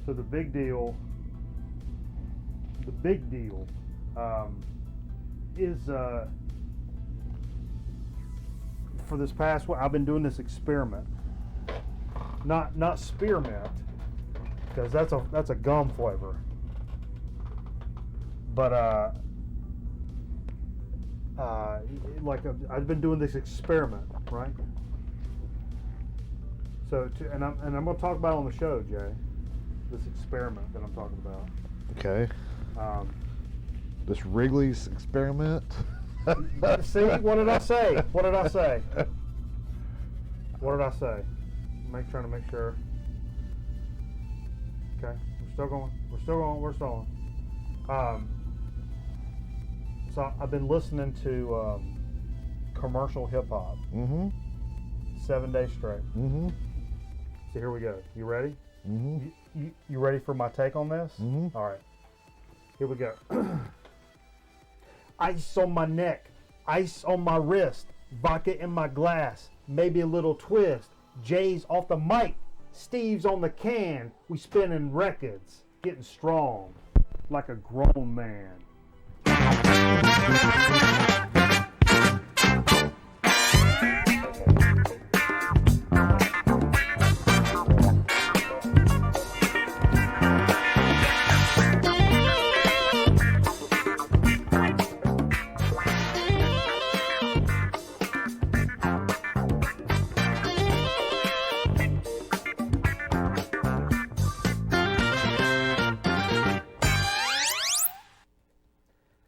So the big deal is for this past one, I've been doing this experiment. Not spearmint, because that's a gum flavor. But I've been doing this experiment, right? So and I'm going to talk about it on the show, Jay. This experiment that I'm talking about. Okay. This Wrigley's experiment. See, what did I say? What did I say? What did I say? Trying to make sure. Okay, we're still going. So I've been listening to commercial hip hop. 7 days straight. So here we go. You ready? You ready for my take on this? All right. Here we go. Ice on my neck, ice on my wrist, vodka in my glass, maybe a little twist. Jay's off the mic, Steve's on the can. We spinning records, getting strong, like a grown man.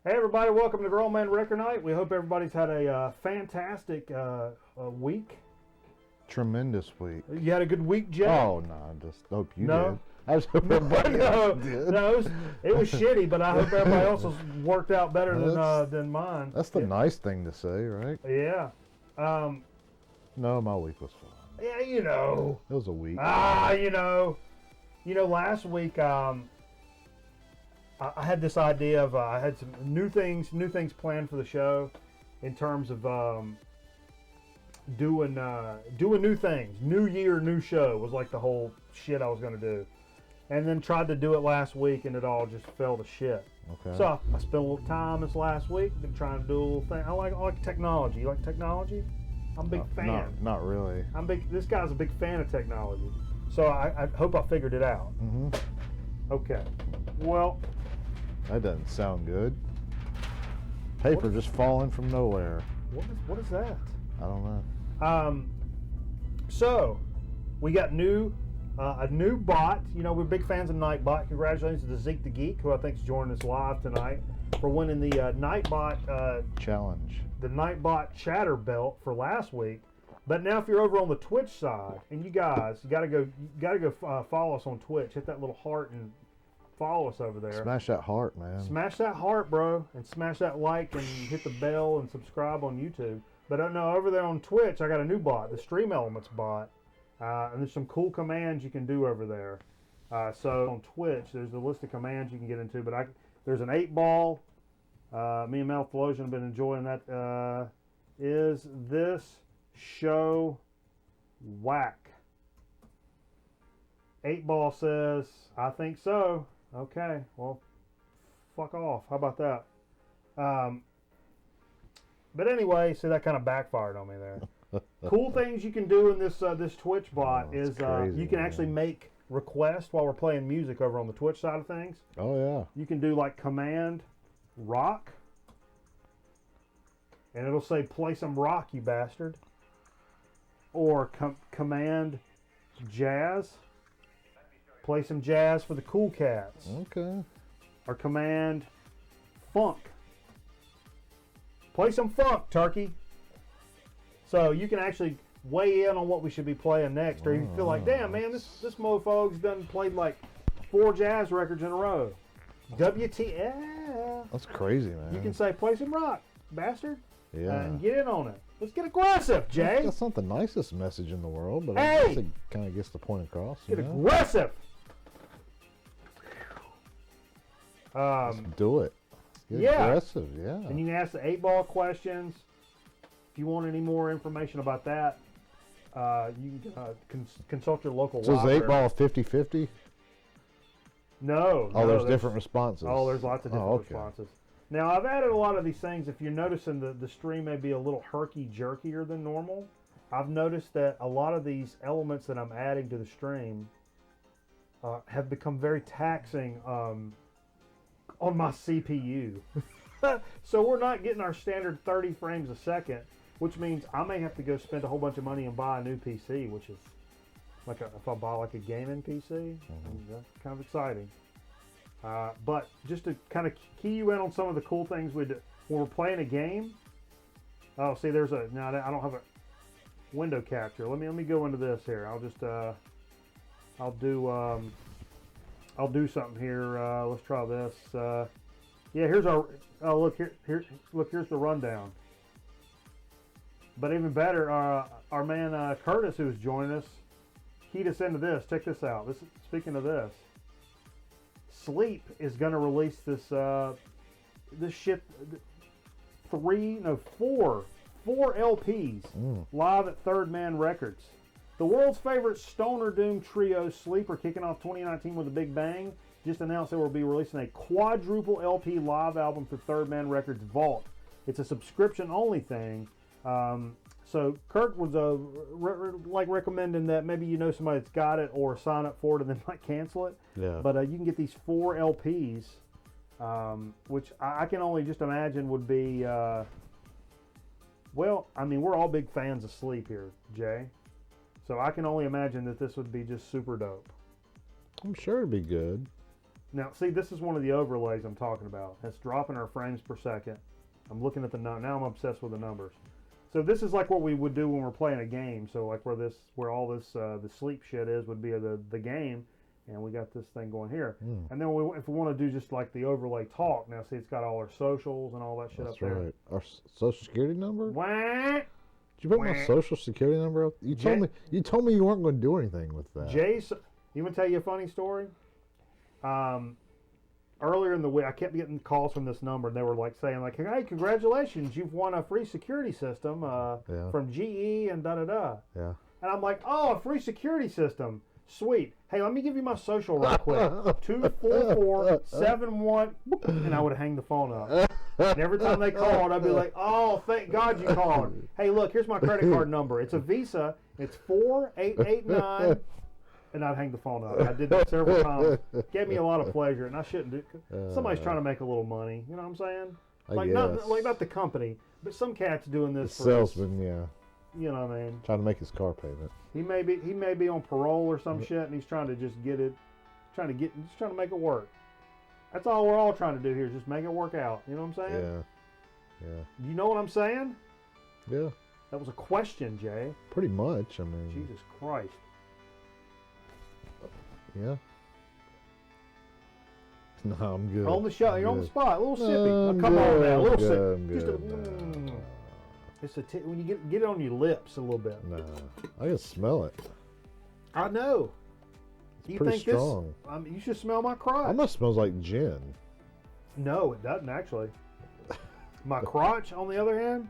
Hey everybody, welcome to Grown Man Record Night. We hope everybody's had a fantastic week. Tremendous week. You had a good week, Jay? Oh, no, I just hope you No? did. I just hope everybody else did. No, it was shitty, but I hope everybody else's worked out better than mine. That's the nice thing to say, right? Yeah. No, my week was fun. Yeah, you know. It was a week. You know. Last week, I had this idea of I had some new things planned for the show, in terms of doing new things. New year, new show was like the whole shit I was going to do, and then tried to do it last week, and it all just fell to shit. Okay. So I spent a little time this last week, been trying to do a little thing. I like technology. You like technology? I'm a big fan. Not really. This guy's a big fan of technology, so I hope I figured it out. Okay. Well. That doesn't sound good. Paper just falling from nowhere. What is that? I don't know. So we got a new bot. You know, we're big fans of Nightbot. Congratulations to Zeke the Geek, who I think is joining us live tonight, for winning the Nightbot challenge. The Nightbot chatter belt for last week. But now, if you're over on the Twitch side, and you guys, you gotta go follow us on Twitch. Hit that little heart and follow us over there. Smash that heart, man. Smash that heart, bro, and smash that like and hit the bell and subscribe on YouTube. But no, over there on Twitch, I got a new bot, the Stream Elements bot, and there's some cool commands you can do over there. So on Twitch, there's a list of commands you can get into. But there's an 8-ball. Me and Malthologian have been enjoying that. Is this show whack? 8-ball says, I think so. Okay, well, fuck off. How about that? But anyway, so that kind of backfired on me there. Cool things you can do in this Twitch bot is crazy, you can actually make requests while we're playing music over on the Twitch side of things. Oh, yeah. You can do like command rock, and it'll say play some rock, you bastard. Or command jazz. Play some jazz for the cool cats. Okay. Or command funk. Play some funk, turkey. So you can actually weigh in on what we should be playing next. Or you feel like, damn, man, this mofo's done played like 4 jazz records in a row. WTF. That's crazy, man. You can say, play some rock, bastard. Yeah. And get in on it. Let's get aggressive, Jay. That's not the nicest message in the world, but hey! I guess it kind of gets the point across. Get aggressive. Let's do it. Get aggressive, yeah. And you can ask the 8-ball questions. If you want any more information about that, you can consult your local library. So is 8-ball 50-50? No. Oh, no, there's different responses. Oh, there's lots of different okay. responses. Now, I've added a lot of these things. If you're noticing the stream may be a little herky-jerkier than normal, I've noticed that a lot of these elements that I'm adding to the stream have become very taxing on my CPU. So we're not getting our standard 30 frames a second, which means I may have to go spend a whole bunch of money and buy a new PC, which is like if I buy like a gaming PC, that's kind of exciting. But just to kind of key you in on some of the cool things we do when we're playing a game. Oh, see, there's a now I don't have a window capture. Let me go into this here. I'll just I'll do something here. Let's try this. Yeah, here's our. Oh, look here. Look, here's the rundown. But even better, our man Curtis, who's joining us, keyed us into this. Check this out. Speaking of this, Sleep is going to release this shit. Four LPs live at Third Man Records. The world's favorite stoner doom trio, Sleep, are kicking off 2019 with a big bang. Just announced they will be releasing a quadruple LP live album for Third Man Records Vault. It's a subscription-only thing. So Kurt was recommending that maybe you know somebody that's got it or sign up for it and then might cancel it. Yeah. But you can get these 4 LPs, which I can only just imagine would be. Well, I mean, we're all big fans of Sleep here, Jay. So I can only imagine that this would be just super dope. I'm sure it'd be good. Now, see, this is one of the overlays I'm talking about. It's dropping our frames per second. I'm looking at the number. Now I'm obsessed with the numbers. So this is like what we would do when we're playing a game. So like where all this the sleep shit is would be the game, and we got this thing going here. And then if we want to do just like the overlay talk, now see it's got all our socials and all that shit up there. That's right. Our social security number? What? Did you put my social security number up? You told me you weren't going to do anything with that. You want to tell you a funny story? Earlier in the week, I kept getting calls from this number, and they were like saying, like, "Hey, congratulations, you've won a free security system from GE and da da da." Yeah. And I'm like, "Oh, a free security system, sweet. Hey, let me give you my social right quick. 24471," and I would hang the phone up. And every time they called, I'd be like, "Oh, thank God you called. Hey, look, here's my credit card number. It's a Visa. It's 4889." And I'd hang the phone up. I did that several times. Gave me a lot of pleasure, and I shouldn't do. Somebody's trying to make a little money. You know what I'm saying? Like not the company, but some cat's doing this the for salesman. Yeah. You know what I mean? Trying to make his car payment. He may be on parole or some shit, and he's trying to just get it, trying to make it work. That's all we're all trying to do here, is just make it work out. You know what I'm saying? Yeah. Yeah. You know what I'm saying? Yeah. That was a question, Jay. Pretty much. I mean. Jesus Christ. Yeah. No, I'm good. On the shot, you're on the spot. A little sippy. No, Come on now, a little good, sip. Just when you get it on your lips a little bit. No, I can smell it. I know. It's pretty strong. You should smell my crotch. Almost smells like gin. No, it doesn't actually. My crotch, on the other hand,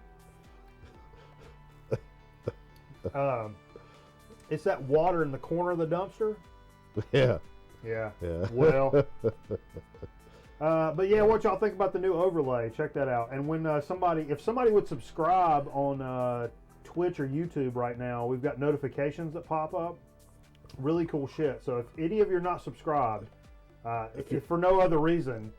it's that water in the corner of the dumpster. Yeah. Yeah. Yeah. Well. But yeah, what y'all think about the new overlay? Check that out. And when if somebody would subscribe on Twitch or YouTube right now, we've got notifications that pop up. Really cool shit. So if any of you are not subscribed, if for no other reason,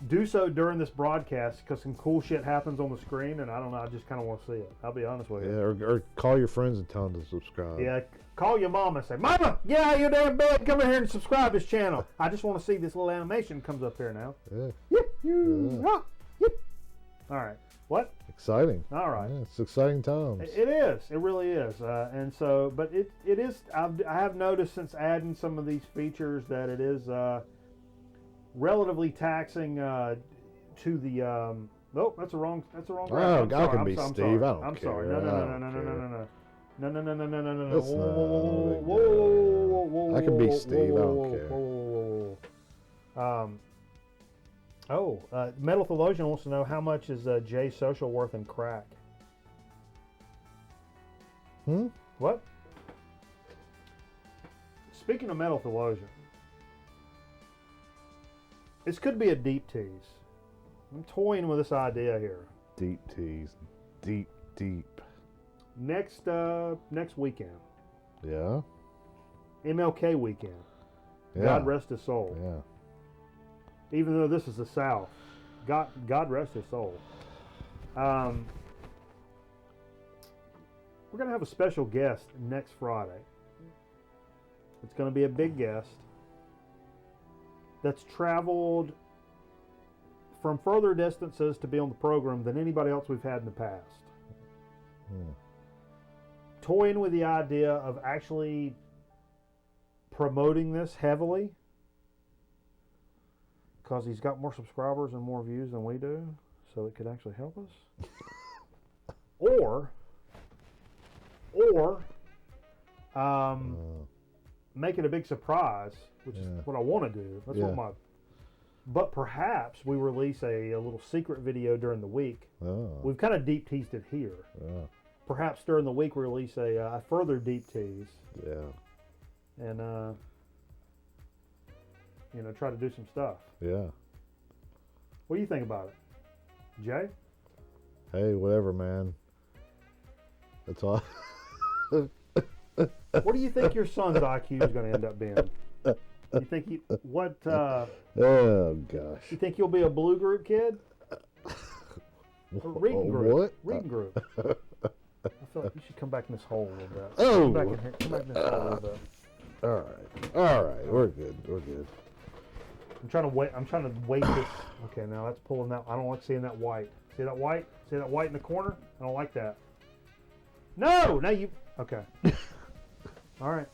do so during this broadcast, because some cool shit happens on the screen, and I don't know, I just kind of want to see it. I'll be honest with you. Yeah, or call your friends and tell them to subscribe. Yeah, call your mama and say, "Mama, get out of your damn bed, come in here and subscribe to this channel. I just want to see this little animation comes up here now." Yeah. Yep. Yeah. Yep. All right. What? Exciting. All right. Yeah, it's exciting times. It is. It really is. And so, but it is. I have noticed since adding some of these features that it is relatively taxing to the. Oh, that's a wrong. Oh, I can be Steve. I don't care. I'm sorry. No. That's Whoa. I can be Steve. I don't care. Metal Theologian wants to know how much is Jay's social worth in crack. What? Speaking of Metal Theologian, This could be a deep tease. I'm toying with this idea here. Deep tease. Deep. Next weekend. Yeah? MLK weekend. Yeah. God rest his soul. Yeah. Even though this is the South. God rest his soul. We're going to have a special guest next Friday. It's going to be a big guest that's traveled from further distances to be on the program than anybody else we've had in the past. Toying with the idea of actually promoting this heavily because he's got more subscribers and more views than we do, so it could actually help us. or make it a big surprise, which is what I want to do. That's what but perhaps we release a little secret video during the week. We've kind of deep teased it here. Perhaps during the week we release a further deep tease. And try to do some stuff. What do you think about it, Jay? Hey, whatever, man. That's all. What do you think your son's IQ is going to end up being? You think Oh gosh. You think you'll be a blue group kid? Or reading group? What? Reading group. I feel like you should come back in this hole a little bit. Oh. Come back in here. Come back in this hole a little bit. All right. We're good. I'm trying to weight this. Okay, now that's pulling that. I don't like seeing that white. See that white? See that white in the corner? I don't like that. No, now you. Okay. All right.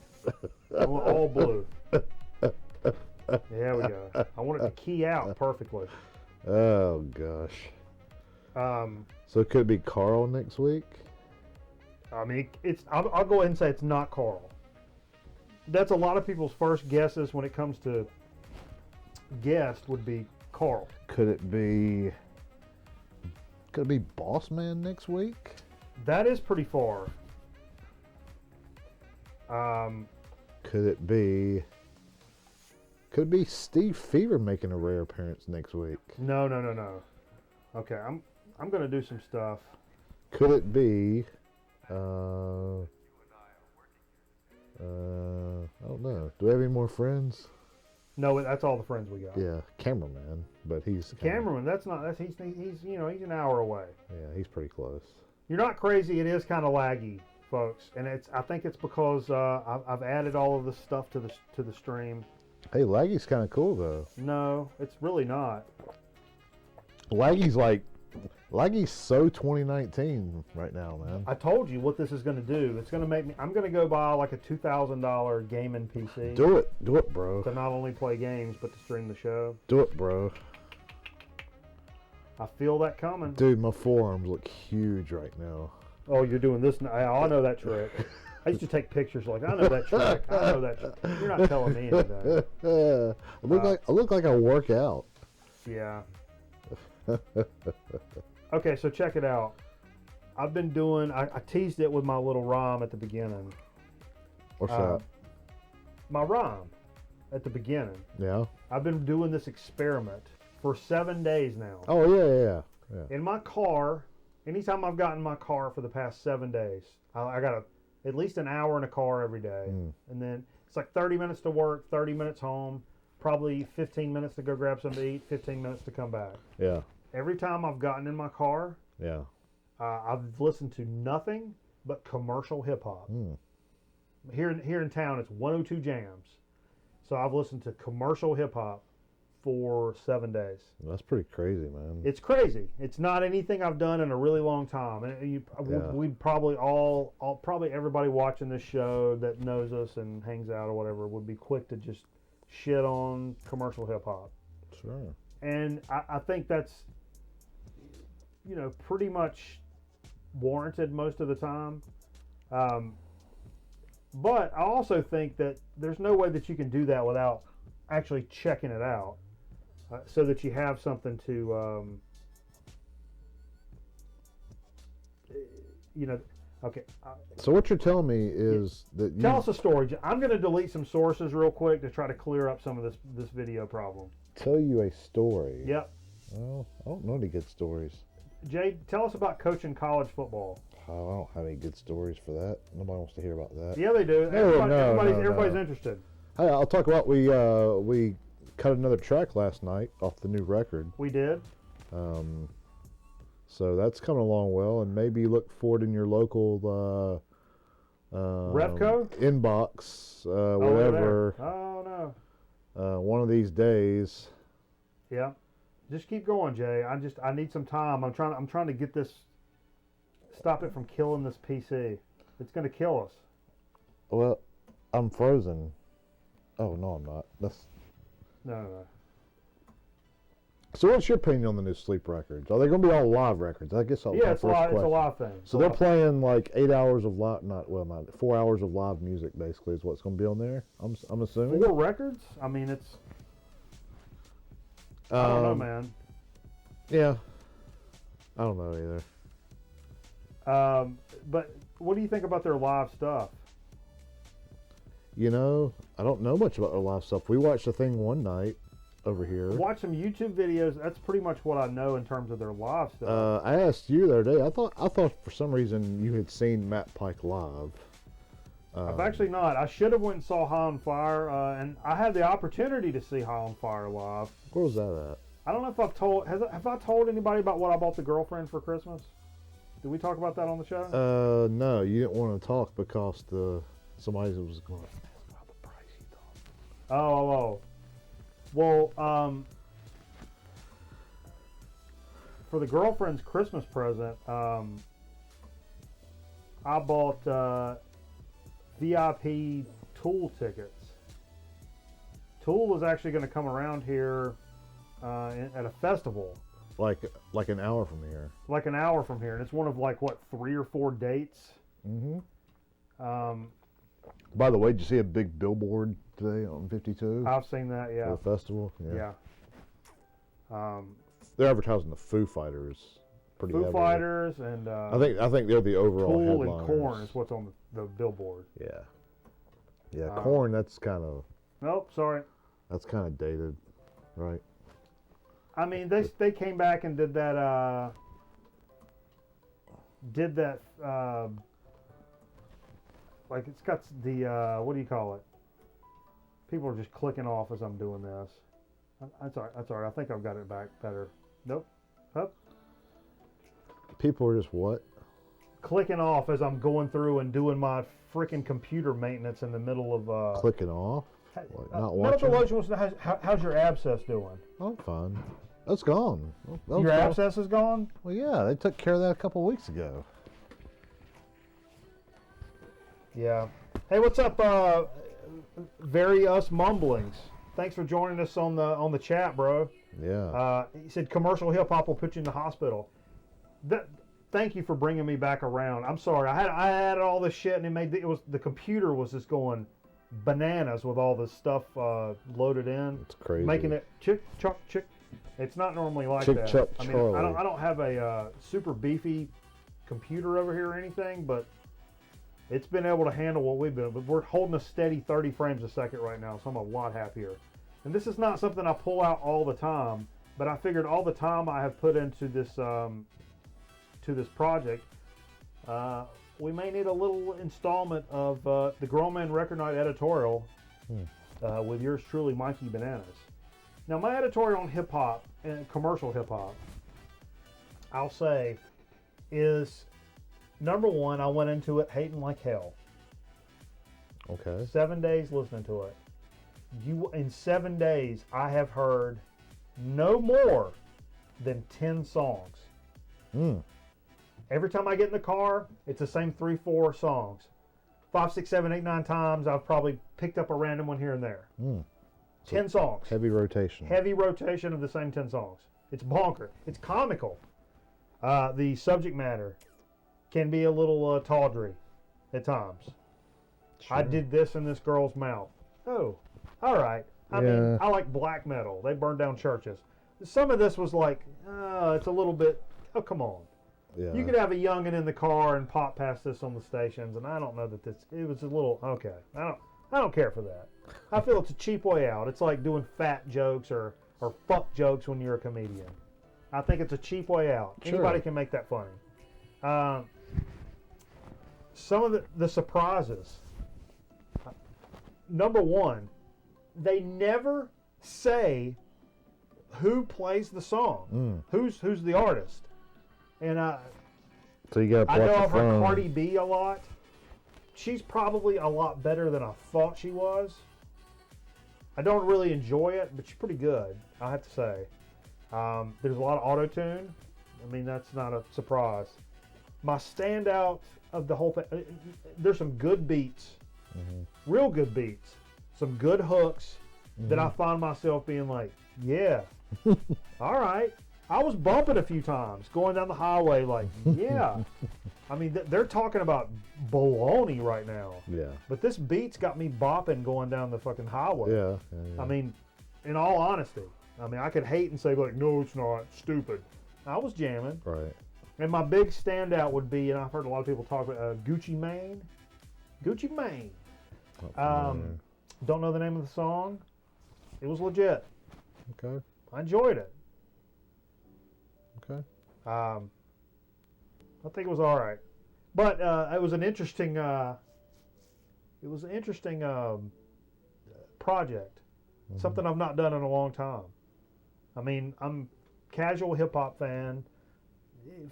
I want all blue. There we go. I want it to key out perfectly. Oh gosh. So it could be Carl next week. I mean, I'll go ahead and say it's not Carl. That's a lot of people's first guesses when it comes to guest would be Carl. Could it be Boss Man next week? That is pretty far. Could it be Steve Fever making a rare appearance next week? No. Okay, I'm gonna do some stuff. Could it be I don't know. Do we have any more friends? No, that's all the friends we got. Yeah, cameraman, but he's cameraman. He's an hour away. Yeah, he's pretty close. You're not crazy. It is kind of laggy, folks, and I think it's because I've added all of this stuff to the stream. Hey, laggy's kind of cool though. No, it's really not. Laggy's so 2019 right now, man. I told you what this is going to do. It's going to make me. I'm going to go buy like a $2,000 gaming PC. Do it, bro. To not only play games but to stream the show. Do it, bro. I feel that coming. Dude, my forearms look huge right now. Oh, you're doing this now. I know that trick. I used to take pictures like, I know that trick. I know that trick. You're not telling me anything. I look like I work out. Yeah. Okay, so check it out. I've been doing, I teased it with my little rhyme at the beginning. What's that? My rhyme at the beginning. Yeah. I've been doing this experiment for 7 days now. Oh, yeah. In my car, anytime I've gotten in my car for the past 7 days, I got at least an hour in a car every day. And then it's like 30 minutes to work, 30 minutes home, probably 15 minutes to go grab something to eat, 15 minutes to come back. Yeah. Every time I've gotten in my car, I've listened to nothing but commercial hip hop. Here in town, it's 102 Jams. So I've listened to commercial hip hop for 7 days. That's pretty crazy, man. It's crazy. It's not anything I've done in a really long time. And we'd probably probably everybody watching this show that knows us and hangs out or whatever would be quick to just shit on commercial hip hop. Sure. And I think that's, pretty much warranted most of the time. But I also think that there's no way that you can do that without actually checking it out, so that you have something to, okay. So what you're telling me is that you... Tell us a story. I'm going to delete some sources real quick to try to clear up some of this video problem. Tell you a story. Yep. Well, I don't know any good stories. Jay, tell us about coaching college football. I don't have any good stories for that. Nobody wants to hear about that. Yeah, they do. Everybody's interested. Hey, I'll talk about we cut another track last night off the new record. We did. So that's coming along well, and maybe look for it in your local Repco inbox, whatever. Oh no. One of these days. Yeah. Just keep going, Jay. I need some time. I'm trying to get this. Stop it from killing this PC. It's gonna kill us. Well, I'm frozen. Oh no, I'm not. No. So what's your opinion on the new Sleep records? Are they going to be all live records? I guess I'll it's a live thing. So they're playing like 8 hours of not 4 hours of live music basically is what's going to be on there. I'm assuming. 4 records? I mean, it's. I don't know, man. Yeah. I don't know either. But what do you think about their live stuff? You know, I don't know much about their live stuff. We watched a thing one night over here. Watch some YouTube videos. That's pretty much what I know in terms of their live stuff. I asked you the other day. I thought for some reason you had seen Matt Pike live. I've actually not. I should have went and saw High on Fire, and I had the opportunity to see High on Fire live. Where was that at? I don't know if I've told. Have I told anybody about what I bought the girlfriend for Christmas? Did we talk about that on the show? No, you didn't want to talk because somebody was going to ask about the price you thought. Oh. Well, for the girlfriend's Christmas present, I bought VIP Tool tickets. Tool was actually going to come around here at a festival. Like an hour from here. Like an hour from here, and it's one of 3 or 4 dates. Mm-hmm. By the way, did you see a big billboard today on 52? I've seen that, yeah. For the festival? Yeah. They're advertising the Foo Fighters pretty heavily. Foo Fighters and I think they're the overall Tool headliners. and Korn is what's on the billboard. Yeah, Korn, that's kind of... Nope, sorry. That's kind of dated, right? I mean, they came back and did that like it's got the what do you call it? People are just clicking off as I'm doing this. That's all right. I think I've got it back better. Nope. Up. People are just what? Clicking off as I'm going through and doing my freaking computer maintenance in the middle of clicking off? Like not Medical watching? Lotion wants to know how's your abscess doing? I'm fine. That's gone. Your abscess is gone? Well, yeah, they took care of that a couple weeks ago. Yeah. Hey, what's up, Very Us Mumblings? Thanks for joining us on the chat, bro. Yeah. He said commercial hip hop will put you in the hospital. Thank you for bringing me back around. I'm sorry. I had all this shit, and the computer was just going bananas with all this stuff loaded in. It's crazy. Making it chick. It's not normally like chick, that. Chuck, I mean, Charlie. I don't have a super beefy computer over here or anything, but it's been able to handle what we've been. But we're holding a steady 30 frames a second right now, so I'm a lot happier. And this is not something I pull out all the time, but I figured all the time I have put into this project, we may need a little installment of the Grown Man Record Night editorial with yours truly, Mikey Bananas. Now, my editorial on hip hop and commercial hip hop, I'll say, is number one, I went into it hating like hell. Okay. 7 days listening to it. In 7 days, I have heard no more than 10 songs. Every time I get in the car, it's the same 3-4 songs. 5, 6, 7, 8, 9 times, I've probably picked up a random one here and there. 10 songs. Heavy rotation. Heavy rotation of the same 10 songs. It's bonker. It's comical. The subject matter can be a little tawdry at times. Sure. I did this in this girl's mouth. Oh, all right. I mean, I like black metal. They burn down churches. Some of this was like, it's a little bit, oh, come on. Yeah. You could have a youngin' in the car and pop past this on the stations, and I don't know that it was a little, okay. I don't care for that. I feel it's a cheap way out. It's like doing fat jokes or or fuck jokes when you're a comedian. I think it's a cheap way out. Sure. Anybody can make that funny. Some of the surprises. Number one, they never say who plays the song, who's the artist. And So you got to I know I've heard Cardi B a lot. She's probably a lot better than I thought she was. I don't really enjoy it, but she's pretty good, I have to say. There's a lot of auto-tune. I mean, that's not a surprise. My standout of the whole thing, there's some good beats, real good beats, some good hooks that I find myself being like, yeah, all right. I was bumping a few times going down the highway like, yeah. I mean, they're talking about baloney right now. Yeah. But this beat's got me bopping going down the fucking highway. Yeah. I mean, in all honesty, I could hate and say like, no, it's not, stupid. I was jamming. Right. And my big standout would be, and I've heard a lot of people talk about Gucci Mane. Gucci Mane. Don't know the name of the song. It was legit. Okay. I enjoyed it. Okay. I think it was all right, but it was an interesting. Project. Something I've not done in a long time. I mean, I'm casual hip hop fan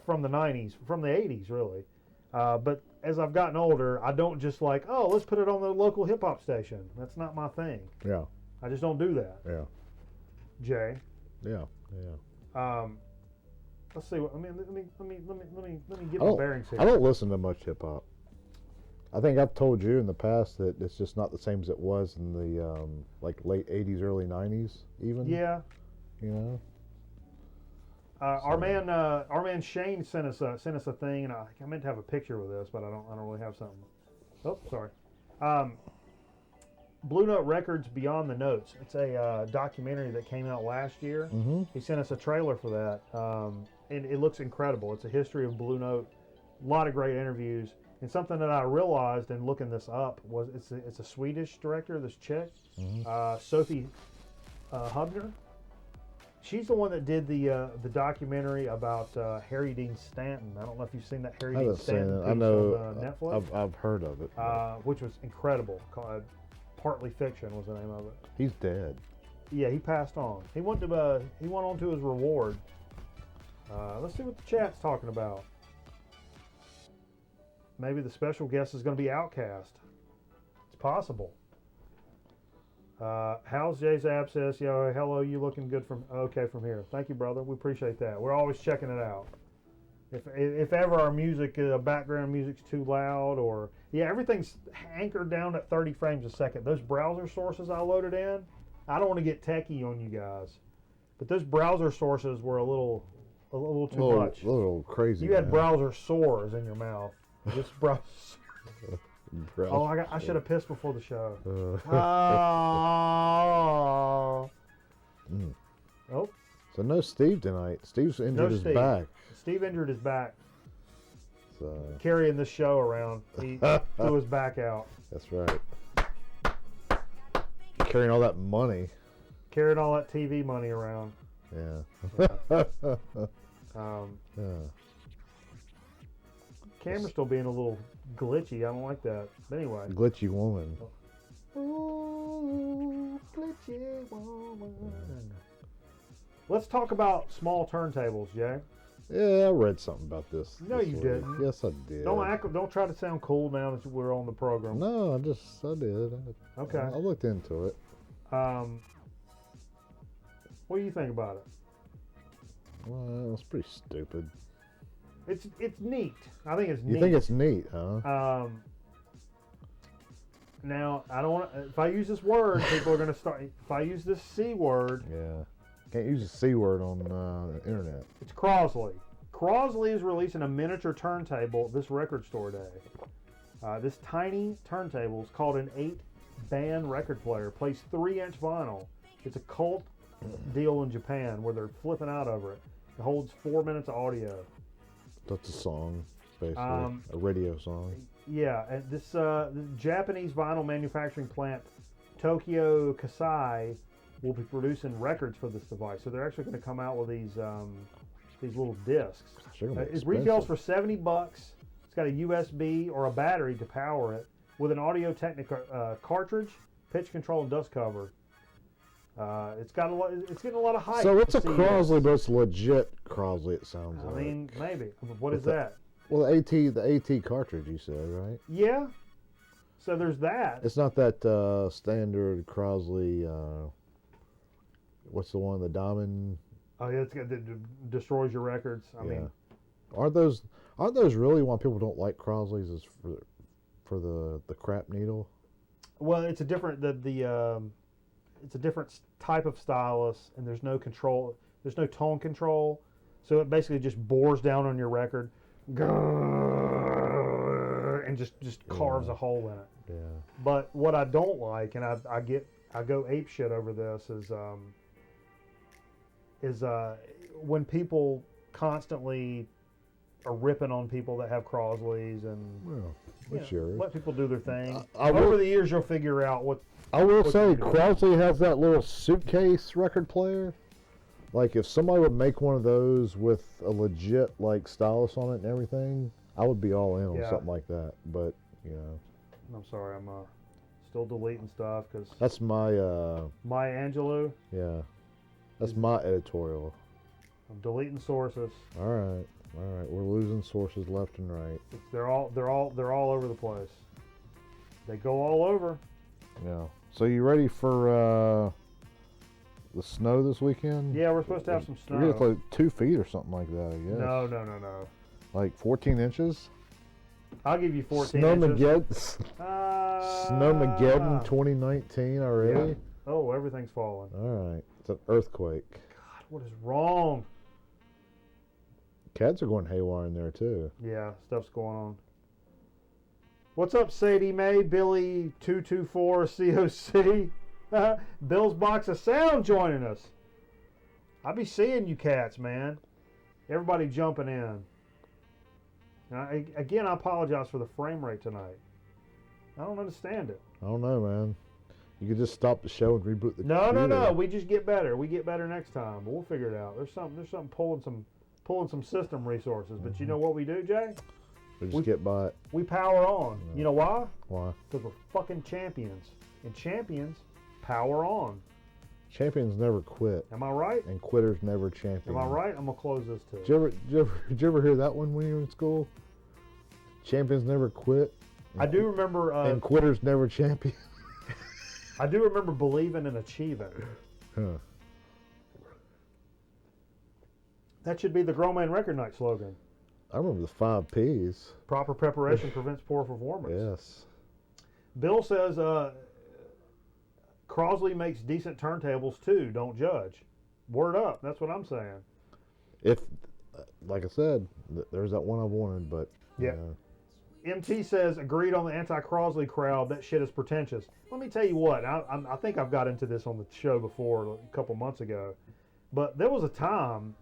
from the '90s, from the '80s, really. But as I've gotten older, I don't just like, oh, let's put it on the local hip hop station. That's not my thing. Yeah. I just don't do that. Yeah. Jay. Yeah. Yeah. Let's see. Let me get my bearings here. I don't listen to much hip hop. I think I've told you in the past that it's just not the same as it was in the like late '80s, early '90s, even. Yeah. You know. Our man Shane sent us a thing, and I meant to have a picture with this, but I don't really have something. Oh, sorry. Blue Note Records Beyond the Notes. It's a documentary that came out last year. He sent us a trailer for that, and it looks incredible. It's a history of Blue Note. A lot of great interviews. And something that I realized in looking this up was it's a Swedish director, this chick, Sophie Hubner. She's the one that did the documentary about Harry Dean Stanton. I don't know if you've seen that Harry Dean Stanton piece I know, on Netflix. I've heard of it. Which was incredible. Called Partly Fiction was the name of it. He's dead. Yeah, he passed on. He went on to his reward. Let's see what the chat's talking about. Maybe the special guest is going to be Outcast. It's possible. How's Jay's abscess? Yo, hello, you looking good from here. Thank you, brother. We appreciate that. We're always checking it out. If ever our music, background music's too loud, or everything's anchored down at 30 frames a second. Those browser sources I loaded in, I don't want to get techie on you guys, but those browser sources were a little too much. A little crazy. You had browser sores in your mouth. This browser. Oh, I should have pissed before the show. Oh. So no Steve tonight. Steve's injured his back. Steve injured his back. So. Carrying this show around. He threw his back out. That's right. Carrying all that money. Carrying all that TV money around. Yeah. Camera's still being a little glitchy. I don't like that. But anyway. Glitchy woman. Ooh, glitchy woman. Let's talk about small turntables, Jay. Yeah, I read something about this. No, you didn't. Yes, I did. Don't try to sound cool now that we're on the program. No, I did. Okay. I looked into it. What do you think about it? Well, it's pretty stupid. It's neat. I think it's neat. You think it's neat, huh? Now, I don't want to, if I use this word, people are going to start, if I use this C word. Yeah. Can't use the C word on the internet. It's Crosley. Crosley is releasing a miniature turntable this record store day. This tiny turntable is called an 8-band record player. Plays 3-inch vinyl. It's a cult deal in Japan where they're flipping out over it. It holds 4 minutes of audio. That's a song, basically. A radio song. Yeah, and this Japanese vinyl manufacturing plant, Tokyo Kasai, will be producing records for this device. So they're actually going to come out with these little discs. It retails for $70. It's got a USB or a battery to power it with an Audio-Technica cartridge, pitch control, and dust cover. It's got a lot. It's getting a lot of hype. So it's a Crosley, but it's legit Crosley. It sounds like. I mean, maybe. What is that? Well, the AT cartridge, you said, right? Yeah. So there's that. It's not that standard Crosley. What's the one? The Diamond. Oh yeah, it destroys your records. I mean, aren't those really why people don't like Crosleys? Is for the crap needle? Well, it's a different it's a different type of stylus, and there's no control. There's no tone control, so it basically just bores down on your record, and just carves a hole in it. Yeah. But what I don't like, and I go ape shit over this, is when people constantly are ripping on people that have Crosleys and let people do their thing. Over the years, you'll figure out what. I will say, Crosley has that little suitcase record player. Like, if somebody would make one of those with a legit like stylus on it and everything, I would be all in on something like that. But I'm sorry, I'm still deleting stuff because that's my Maya Angelou. Yeah, that's my editorial. I'm deleting sources. All right, we're losing sources left and right. They're all over the place. They go all over. Yeah. So you ready for the snow this weekend? Yeah, we're supposed to have some snow. We're gonna like 2 feet or something like that, I guess. No. Like 14 inches. I'll give you 14 inches. Snowmageddon 2019 already. Yeah. Oh, everything's falling. All right, it's an earthquake. God, what is wrong? Cats are going haywire in there too. Yeah, stuff's going on. What's up, Sadie Mae, Billy 224 COC? Bill's Box of Sound joining us. I be seeing you cats, man. Everybody jumping in. Now, again, I apologize for the frame rate tonight. I don't understand it. I don't know, man. You could just stop the show and reboot the computer. No. We just get better. We get better next time. But we'll figure it out. There's something pulling some system resources. But you know what we do, Jay? We get by it. We power on. Yeah. You know why? Why? Because we're fucking champions. And champions power on. Champions never quit. Am I right? And quitters never champion. Am I right? I'm going to close this too. Did you ever hear that one when you were in school? Champions never quit. I do remember... and quitters never champion. I do remember believing and achieving. Huh. That should be the Grown Man Record Night slogan. I remember the 5 Ps. Proper preparation prevents poor performance. Yes. Bill says, Crosley makes decent turntables too. Don't judge. Word up. That's what I'm saying. If, like I said, there's that one I wanted, but... Yeah. MT says, agreed on the anti-Crosley crowd. That shit is pretentious. Let me tell you what. I think I've got into this on the show before a couple months ago. But there was a time...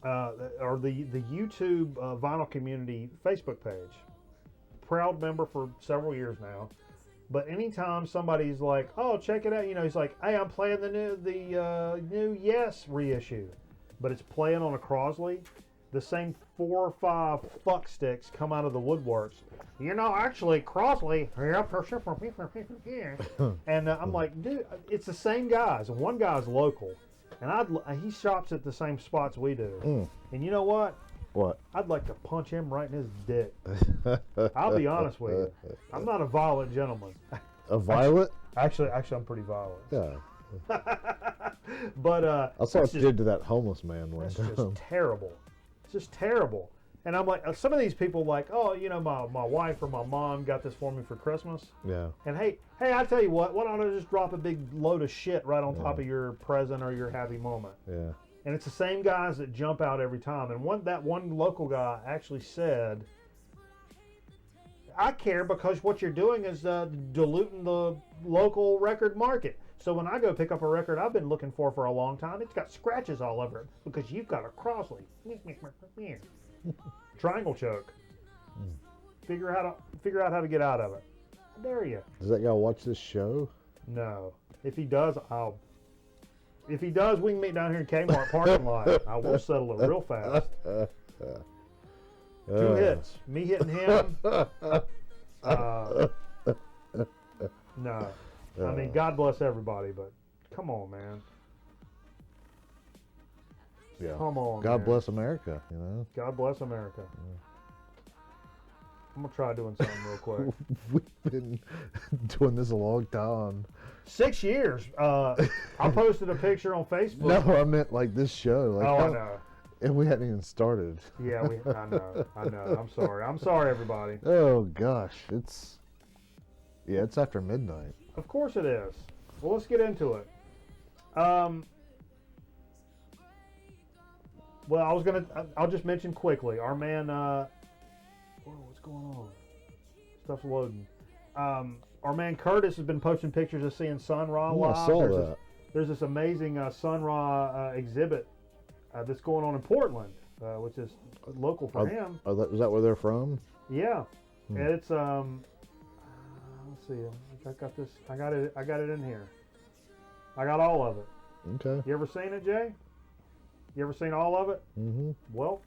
or the YouTube vinyl community Facebook page. Proud member for several years now. But anytime somebody's like, "Oh, check it out," he's like, "Hey, I'm playing the new Yes reissue," but it's playing on a Crosley. The same 4 or 5 fuck sticks come out of the woodworks. Actually, Crosley. And I'm like, dude, it's the same guys, and one guy's local. And he shops at the same spots we do. And you know what? What? I'd like to punch him right in his dick. I'll be honest with you. I'm not a violent gentleman. A violet? Actually, I'm pretty violent. Yeah. But I saw what you did to that homeless man one time. It's just terrible. It's just terrible. And I'm like, some of these people like, oh, my wife or my mom got this for me for Christmas. Yeah. And hey, I tell you what, why don't I just drop a big load of shit right on top of your present or your happy moment? Yeah. And it's the same guys that jump out every time. And that one local guy actually said, I care because what you're doing is diluting the local record market. So when I go pick up a record I've been looking for a long time, it's got scratches all over it because you've got a Crosley. Triangle choke. Figure out how to get out of it. I dare you. Does that guy watch this show? No. If he does, If he does, we can meet down here in Kmart parking lot. I will settle it real fast. 2 hits. Me hitting him. No. I mean, God bless everybody, but come on, man. Yeah. Come on, God man. bless America, you know. God bless America. Yeah. I'm going to try doing something real quick. We've been doing this a long time. 6 years. I posted a picture on Facebook. No, I meant like this show. Like, I know. And we hadn't even started. Yeah, I know. I'm sorry. I'm sorry, everybody. Oh, gosh. It's after midnight. Of course it is. Well, let's get into it. Well, I'll just mention quickly. Our man, what's going on? Stuff's loading. Our man Curtis has been posting pictures of seeing Sun Ra live. I saw that. There's this amazing Sun Ra exhibit that's going on in Portland, which is local for him. Is that where they're from? Yeah. And it's let's see. I got this. I got it in here. I got all of it. Okay. You ever seen it, Jay? You ever seen all of it? Mm-hmm. Well,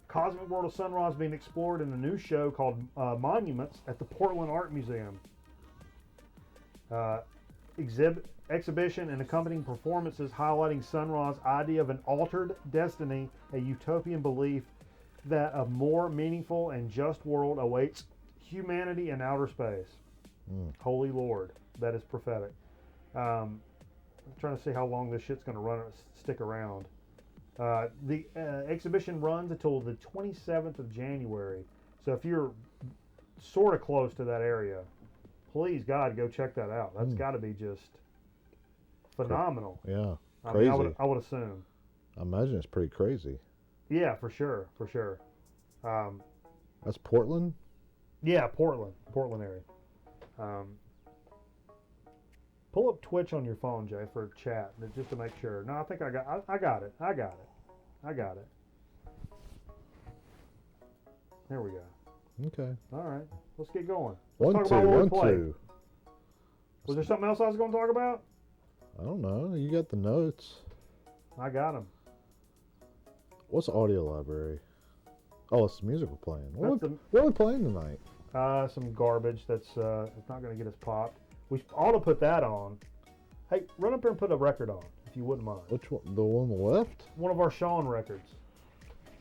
Cosmic World of Sun Ra is being explored in a new show called Monuments at the Portland Art Museum. Exhibition and accompanying performances highlighting Sun Ra's idea of an altered destiny, a utopian belief that a more meaningful and just world awaits humanity in outer space. Holy Lord, that is prophetic. I'm trying to see how long this shit's going to stick around. The exhibition runs until the 27th of January. So if you're sort of close to that area, please, God, go check that out. That's got to be just phenomenal. Yeah, crazy. I mean, I would assume. I imagine it's pretty crazy. Yeah, for sure. That's Portland? Yeah, Portland area. Pull up Twitch on your phone, Jay, for chat, just to make sure. No, I think I got it. There we go. Okay. All right, let's get going. One, two. Was there something else I was going to talk about? I don't know. You got the notes. I got them. What's audio library? Oh, it's the music we're playing. What are we playing tonight? Some garbage that's not going to get us popped. We ought to put that on. Hey, run up there and put a record on, if you wouldn't mind. Which one? The one on the left? One of our Sean records.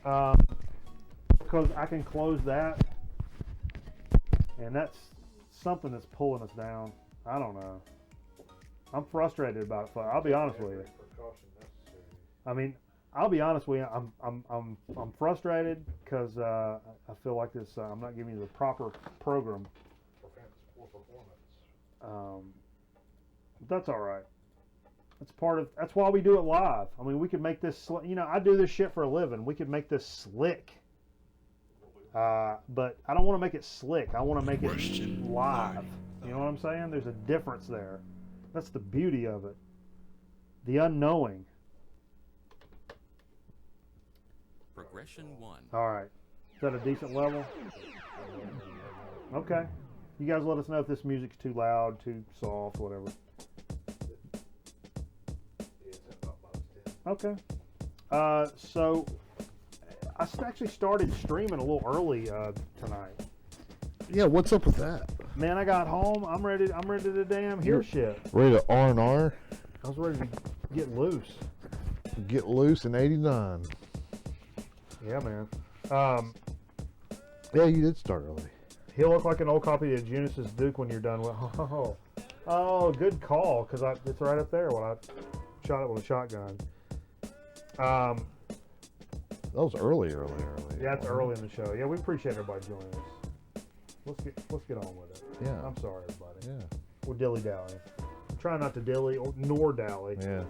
Because I can close that, and that's something that's pulling us down. I don't know. I'm frustrated about it. I'll be honest with you. I mean, I'll be honest with you. I'm frustrated because I feel like this. I'm not giving you the proper program. That's all right. That's why we do it live. I mean, we could make this. I do this shit for a living. We could make this slick. But I don't want to make it slick. I want to make it live. You know what I'm saying? There's a difference there. That's the beauty of it. The unknowing. Progression 1. All right. Is that a decent level? Okay. You guys let us know if this music's too loud, too soft, whatever. Okay. So I actually started streaming a little early tonight. Yeah, what's up with that? Man, I got home. I'm ready to damn hear shit. Ready to R&R? I was ready to get loose. Get loose in 89. Yeah, man. Yeah, you did start early. He'll look like an old copy of Genesis Duke when you're done with. Oh, good call, because it's right up there when I shot it with a shotgun. That was early. Yeah, it's early in the show. Yeah, we appreciate everybody joining us. Let's get on with it. Yeah. I'm sorry, everybody. Yeah. We're dilly-dallying. I'm trying not to dilly nor dally. Yeah.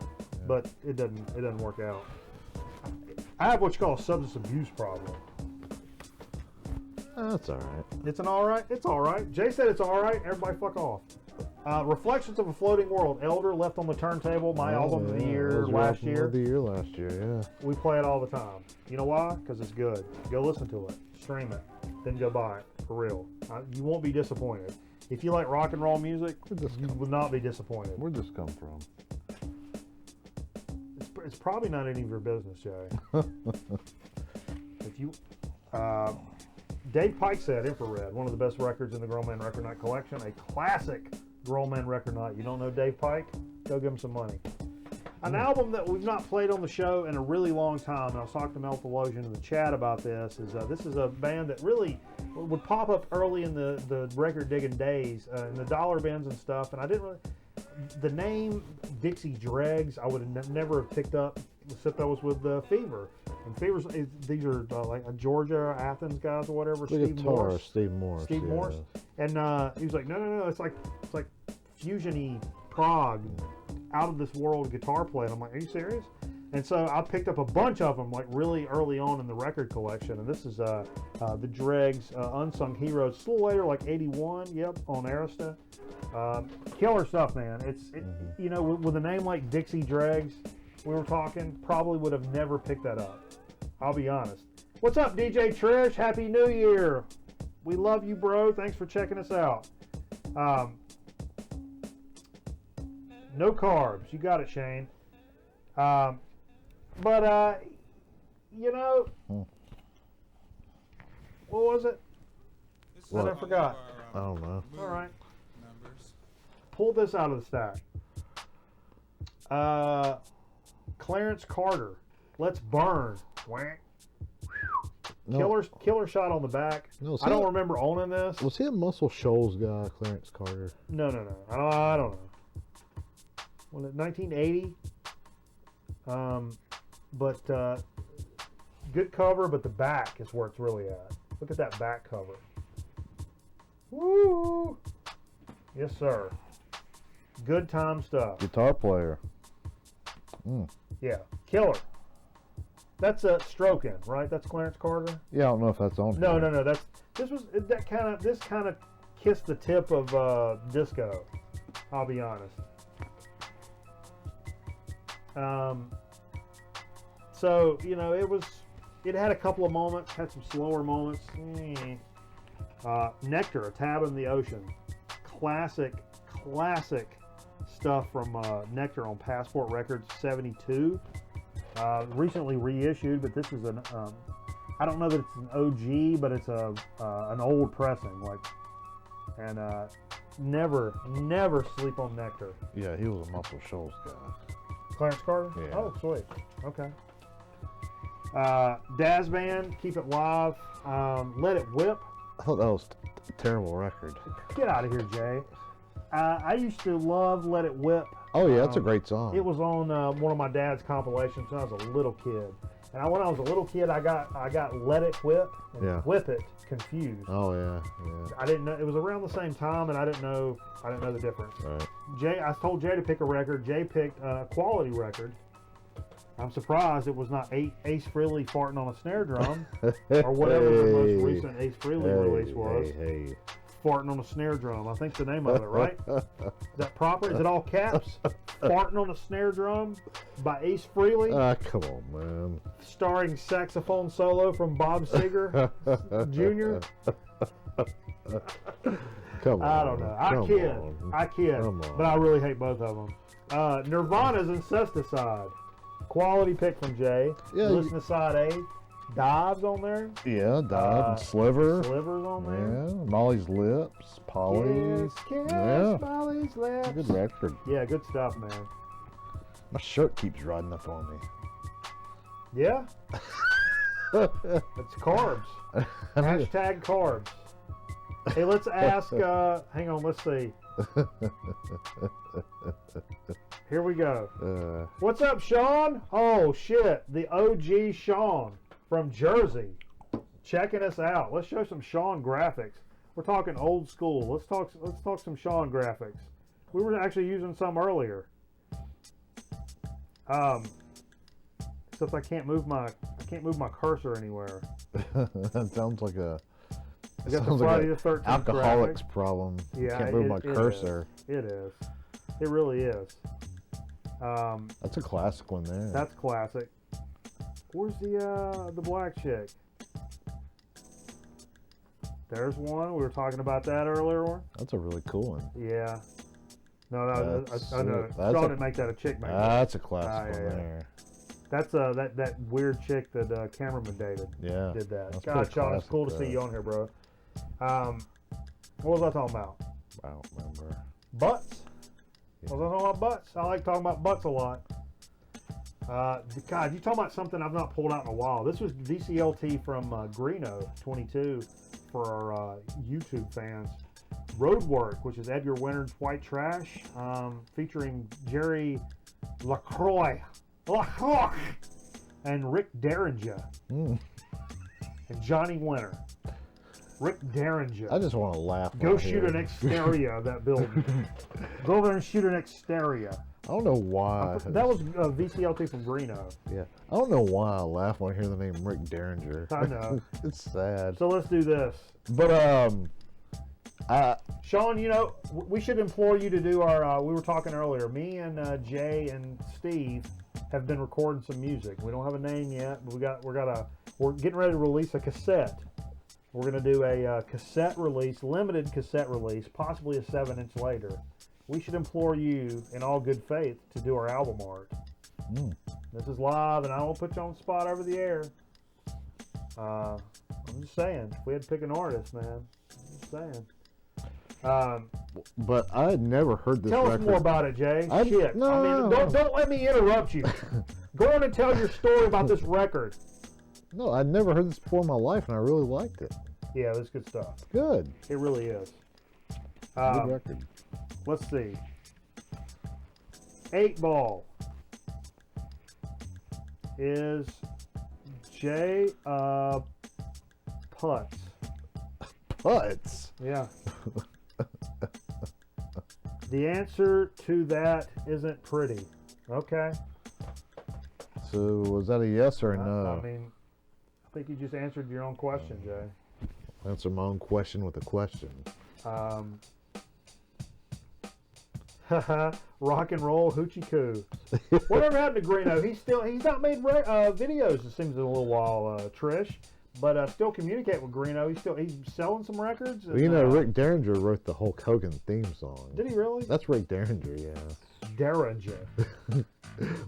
But it doesn't work out. I have what you call a substance abuse problem. That's all right. It's all right. It's all right. Jay said it's all right. Everybody fuck off. Reflections of a Floating World. Elder Left on the Turntable. My album of the year last year. Of the year last year, yeah. We play it all the time. You know why? Because it's good. Go listen to it. Stream it. Then go buy it. For real. You won't be disappointed. If you like rock and roll music, Where'd this you come will not be disappointed. Where'd this come from? It's probably not any of your business, Jay. If you, Dave Pike said Infrared, one of the best records in the Grown Man Record Night collection, a classic Grown Man Record Night. You don't know Dave Pike? Go give him some money. An album that we've not played on the show in a really long time, and I was talking to Mel Theologian in the chat about this, is a band that really would pop up early in the record digging days, in the dollar bins and stuff, and I didn't really, the name Dixie Dregs, I would have never have picked up, except I was with Fever. And Fever's, these are like a Georgia, Athens guys or whatever, Steve Morse. Steve Morse. Steve Morse. And he was like, no, it's like fusion-y prog, out of this world guitar playing. I'm like, are you serious? And so I picked up a bunch of them like really early on in the record collection, and this is the Dregs, Unsung Heroes. It's a little later, like 81, yep, on Arista. Killer stuff, man. You know, with a name like Dixie Dregs, we were talking, probably would have never picked that up. I'll be honest. What's up, DJ Trish? Happy New Year. We love you, bro. Thanks for checking us out. No carbs. You got it, Shane. But, you know, what was it? I forgot. I don't know. All right. Pull this out of the stack. Clarence Carter. Let's burn. Whack. No. Killer shot on the back. No, I don't remember owning this. Was he a Muscle Shoals guy, Clarence Carter? No. I don't know. Was it 1980? But good cover, but the back is where it's really at. Look at that back cover. Woo! Yes, sir. Good time stuff. Guitar player. Yeah, Killer. That's a Stroking, right? That's Clarence Carter. Yeah, I don't know if that's on. No. This kind of kissed the tip of disco. I'll be honest. So you know, it had a couple of moments, had some slower moments. Nectar, A Tab in the Ocean, classic stuff from Nectar on Passport Records '72. Recently reissued, but this is an I don't know that it's an OG, but it's an old pressing, like, and never sleep on Nectar. Yeah, he was a Muscle Shoals guy. Clarence Carter? Yeah. Oh, sweet. Okay. Daz Band, Keep It Live, Let It Whip. I thought that was a terrible record. Get out of here, Jay. I used to love Let It Whip. Oh yeah, that's a great song. It was on one of my dad's compilations when I was a little kid. And when I was a little kid, I got Let It Whip and Whip It confused. Oh yeah. I didn't know it was around the same time, and I didn't know the difference. Right. I told Jay to pick a record. Jay picked a quality record. I'm surprised it was not Ace Frehley farting on a snare drum or whatever the most recent Ace Frehley release was. Hey. Farting on a snare drum. I think the name of it, right? Is that proper? Is it all caps? Farting on a Snare Drum by Ace Frehley. Come on, man. Starring saxophone solo from Bob Seger Jr. Come on. I don't know. I kid. But I really hate both of them. Nirvana's Incesticide. Quality pick from Jay. Yeah, Listen to side A. Dives on there. Yeah, Dive and Sliver. Slivers on there. Yeah, Molly's Lips, Polly's. Kiss Molly's Lips. Good record. Yeah, good stuff, man. My shirt keeps riding up on me. Yeah. It's carbs. Hashtag carbs. Hey, let's ask, hang on, let's see. Here we go. What's up, Sean? Oh, shit. The OG Sean from Jersey. Checking us out. Let's show some Sean graphics. We're talking old school. Let's talk some Sean graphics. We were actually using some earlier. Except I can't move my cursor anywhere. That sounds like a I got the Friday the 13th alcoholics graphic. problem. Yeah, can't move my cursor. It is. It really is. That's a classic one there. That's classic. Where's the black chick? There's one. We were talking about that earlier. That's a really cool one. Yeah. No, That's I know. it. That's Sean a- didn't make that a chick magnet. That's a classic yeah, one yeah. there. That's that weird chick that cameraman dated. Yeah. Did that. That's God, pretty Sean, it's classic, cool to though. see you on here, bro. What was I talking about? I don't remember. Butts. Yeah. Was I talking about butts? I like talking about butts a lot. God, you talking about something I've not pulled out in a while. This was VCLT from Greeno 22 for our YouTube fans. Roadwork, which is Edgar Winter's White Trash, featuring Jerry LaCroix and Rick Derringer Mm. and Johnny Winter. Rick Derringer. I just want to laugh. Go right shoot here. an exterior of that building. Go over there and shoot an exterior. I don't know why. That was VCLT from Greeno. Yeah. I don't know why I laugh when I hear the name Rick Derringer. I know. It's sad. So let's do this. But Sean, you know, we should implore you to do our, we were talking earlier, me and Jay and Steve have been recording some music. We don't have a name yet, but we're getting ready to release a cassette. We're going to do a cassette release, limited cassette release, possibly a 7-inch later. We should implore you, in all good faith, to do our album art. This is live, and I won't put you on the spot over the air. I'm just saying, if we had to pick an artist, man, I'm just saying. but I had never heard this Tell record. us more about it, Jay. Shit. No. I mean, don't let me interrupt you. Go on and tell your story about this record. No, I'd never heard this before in my life, and I really liked it. Yeah, that's good stuff. Good. It really is. Good record. Let's see. 8 Ball is Jay Putz. Putz. Yeah. The answer to that isn't pretty. Okay. So was that a yes or a no? I mean, I think you just answered your own question, Jay. Answer my own question with a question. Rock and roll hoochie coo. Whatever happened to Greeno? He's not made videos. It seems in a little while, Trish, but still communicate with Greeno. He's selling some records. Well, you know, Rick Derringer wrote the Hulk Hogan theme song. Did he really? That's Rick Derringer, yeah. Derringer.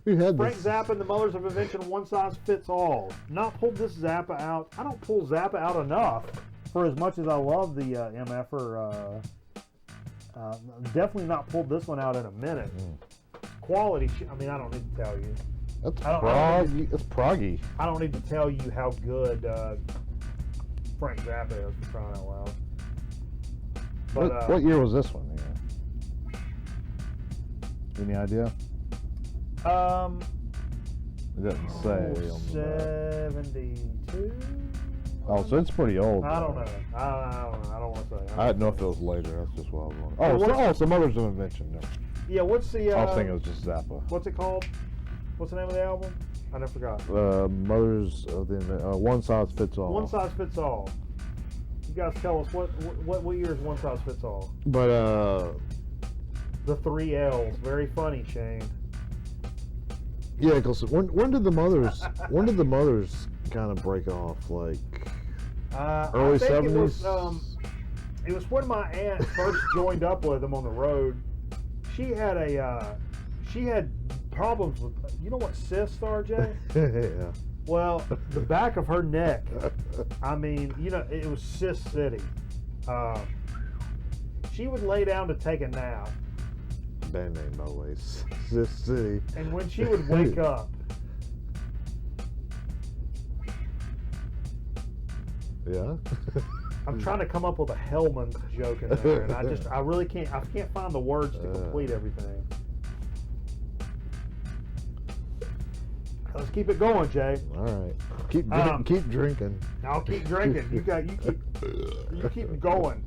We had Frank this. Zappa and the Mothers of Invention, one size fits all. Not pulled this Zappa out. I don't pull Zappa out enough for as much as I love the MFer. Definitely not pulled this one out in a minute. Quality, I mean, I don't need to tell you. That's proggy. That's proggy. I don't need to tell you how good Frank Zappa is, for crying out loud. But, What year was this one? Yeah. Any idea? It doesn't say. On the 72? oh, so it's pretty old. I don't though. know. I don't want to say. I didn't know if it was later. That's just what I was wondering. Oh, some Mothers of Invention. No. Yeah, what's the... I was thinking it was just Zappa. What's it called? What's the name of the album? I never forgot. Mothers of the One Size Fits All. One Size Fits All. You guys tell us what year is One Size Fits All? But The 3 L's. Very funny, Shane. yeah, because when did the Mothers kind of break off? Like early I think 70s. It was when my aunt first joined up with them on the road. She had problems with, you know what cysts are, Jay? Yeah. Well, the back of her neck. I mean, you know, it was cyst city. She would lay down to take a nap, Band name, by the way. This city. and when she would wake up, Yeah. I'm trying to come up with a Hellman's joke in there, and I really can't. I can't find the words to complete everything. Let's keep it going, Jay. All right. Keep drinking. I'll keep drinking. You keep going.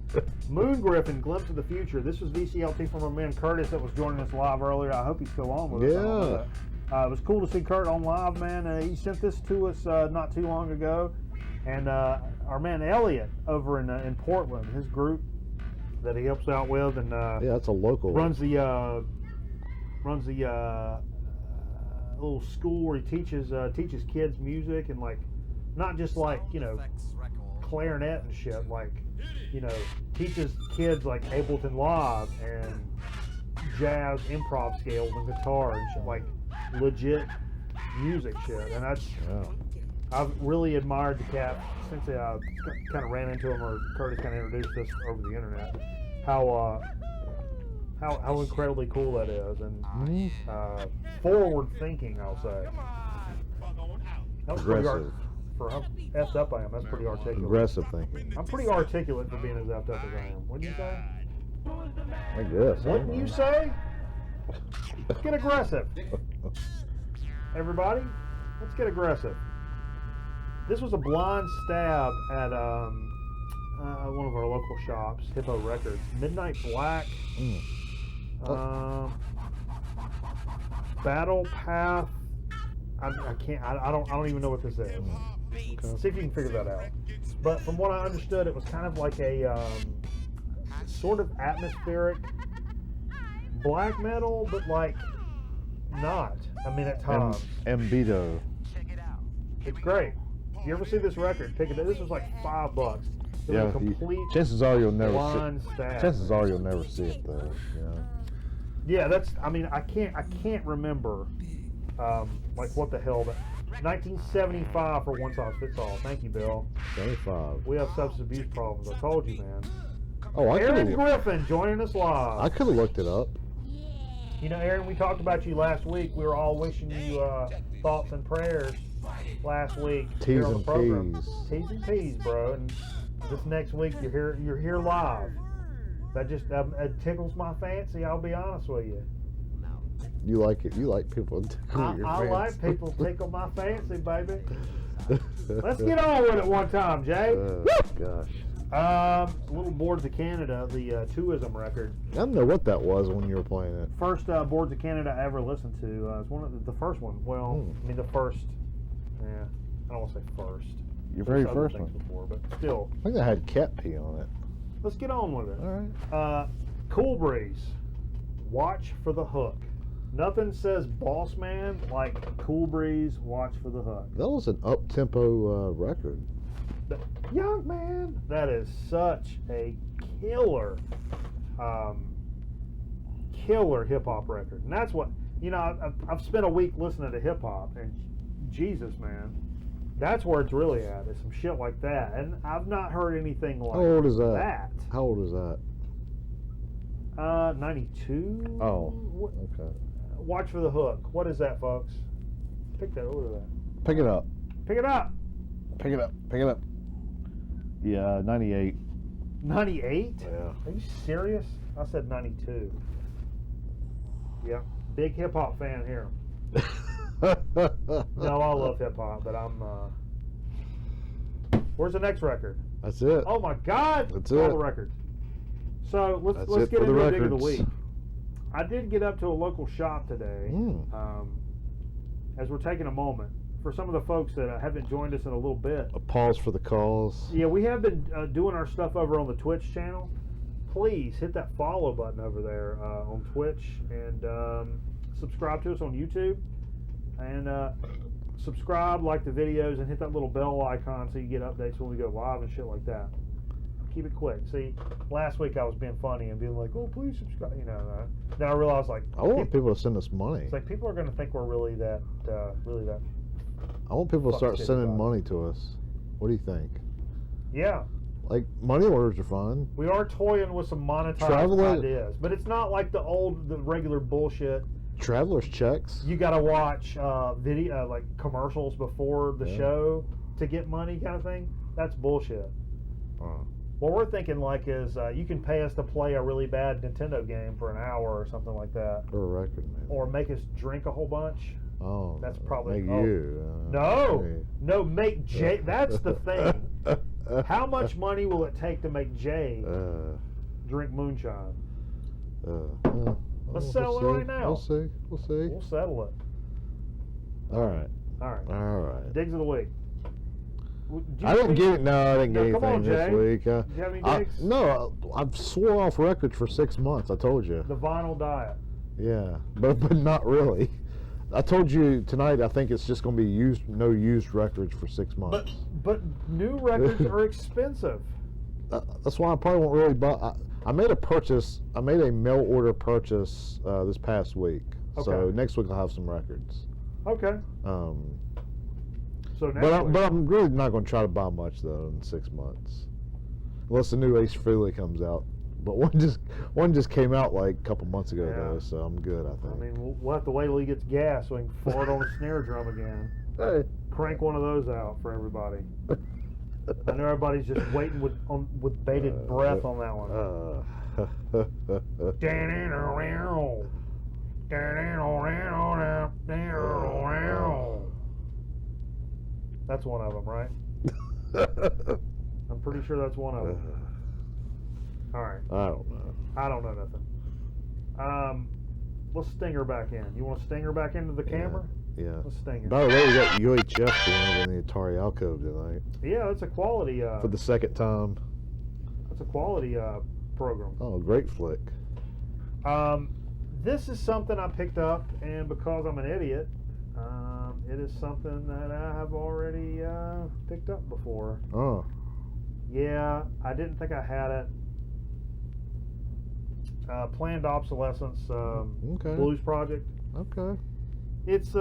Moon Griffin, Glimpse of the Future. This was VCLT from our man Curtis that was joining us live earlier. I hope he's still on with us. I don't know that. It was cool to see Kurt on live, man. He sent this to us not too long ago, and our man Elliot over in Portland, his group that he helps out with, and Yeah, that's a local. runs the little school where he teaches kids music, and like not just like, you know, clarinet and shit, like, you know, teaches kids like Ableton Live and jazz improv scales and guitar and shit, like legit music shit. And I've really admired the cat since I kind of ran into him, or Curtis kind of introduced us over the internet. How incredibly cool that is, and forward thinking, I'll say. That was pretty for how effed up I am. That's pretty articulate. Aggressive thinking. I'm pretty articulate for being as effed up as I am. Wouldn't you say? I guess. Wouldn't you say? Let's get aggressive. Everybody, let's get aggressive. This was a blind stab at one of our local shops, Hippo Records. Midnight Black. Battle Path. I can't. I don't even know what this is. Okay. See if you can figure that out. But from what I understood, it was kind of like a sort of atmospheric black metal, but like not. I mean, at times. Ambido. It's great. If you ever see this record, pick it up. This was like $5. It was a complete chances are you'll never blind see. stab. Chances are you'll never see it though. Yeah, that's. I mean, I can't remember. Like what the hell? 1975 for One Size Fits All. Thank you, Bill. 75. We have substance abuse problems. I told you, man. Oh, Aaron Griffin joining us live. I could have looked it up. You know, Aaron, we talked about you last week. We were all wishing you thoughts and prayers last week. T's on the and program. P's. T's and P's, bro. And this next week you're here live. That just it tickles my fancy. I'll be honest with you. You like it? You like people tickle your I fancy. like people tickle my fancy, baby. Let's get on with it one time, Jay. Gosh. Little Boards of Canada, the Twoism record. I don't know what that was when you were playing it. First Boards of Canada I ever listened to. It's one of the first one. Well, I mean the first. Yeah, I don't want to say first. Your very first one. Before, but still. I think that had cat pee on it. Let's get on with it. All right. Cool Breeze. Watch for the hook. Nothing says boss man like Cool Breeze. Watch for the hook. That was an up-tempo record. Young man, that is such a killer, killer hip hop record, and that's what I've spent a week listening to hip hop, and Jesus, man, that's where it's really at. It's some shit like that, and I've not heard anything like. How old is that? How old is that? 92. Oh, okay. Watch for the hook. What is that, folks? Pick that. Look at that. Pick it up. Pick it up. Pick it up. Pick it up. Yeah, 98. 98? Yeah. Are you serious? I said 92. Yeah. Big hip hop fan here. No, I love hip hop, but I'm. Where's the next record? That's it. Oh my God! That's all it. the records. So let's get into the dig of the week. I did get up to a local shop today. As we're taking a moment for some of the folks that haven't joined us in a little bit. A pause for the calls. Yeah, we have been doing our stuff over on the Twitch channel. Please hit that follow button over there on Twitch and subscribe to us on YouTube. And subscribe, like the videos, and hit that little bell icon so you get updates when we go live and shit like that. Keep it quick. See, last week I was being funny and being like, "Oh, please subscribe." Then I realized I want people to send us money. It's like people are going to think we're really that. I want people to start sending money to us. What do you think? Yeah. Like money orders are fun. We are toying with some monetized ideas, but it's not like the regular bullshit. Traveler's checks. You got to watch video like commercials before the show to get money, kind of thing. That's bullshit. What we're thinking is you can pay us to play a really bad Nintendo game for an hour or something like that. Or a record, man. Or make us drink a whole bunch. Oh, that's probably make you. No, make Jay. That's the thing. How much money will it take to make Jay drink moonshine? Let's settle it right now. We'll see. We'll settle it. All right. Digs of the week. I didn't get anything this week. Do you have any digs? No, I've swore off records for 6 months. I told you. The vinyl diet. Yeah, but not really. I told you tonight. I think it's just going to be no used records for 6 months. But new records are expensive. That's why I probably won't really buy. I made a purchase. I made a mail order purchase this past week. So Okay. next week I'll have some records. Okay. So next But week. I'm really not going to try to buy much though in 6 months, unless the new Ace Frehley comes out. But one just came out like a couple months ago though, so I'm good. I think. I mean, we'll have to wait till he gets gas so we can fart on the snare drum again. Hey. Crank one of those out for everybody. I know everybody's just waiting with bated breath on that one. That's one of them, right? I'm pretty sure that's one of them. All right. I don't know. I don't know nothing. Let's sting her back in. You want to sting her back into the camera? Yeah. Let's sting her. By the way, we got UHF doing it in the Atari Alcove tonight Yeah, that's a quality. for the second time. That's a quality program. Oh, great flick. This is something I picked up, and because I'm an idiot, it is something that I have already picked up before. Oh. Yeah, I didn't think I had it. Planned Obsolescence, Okay. Blues Project. Okay. It's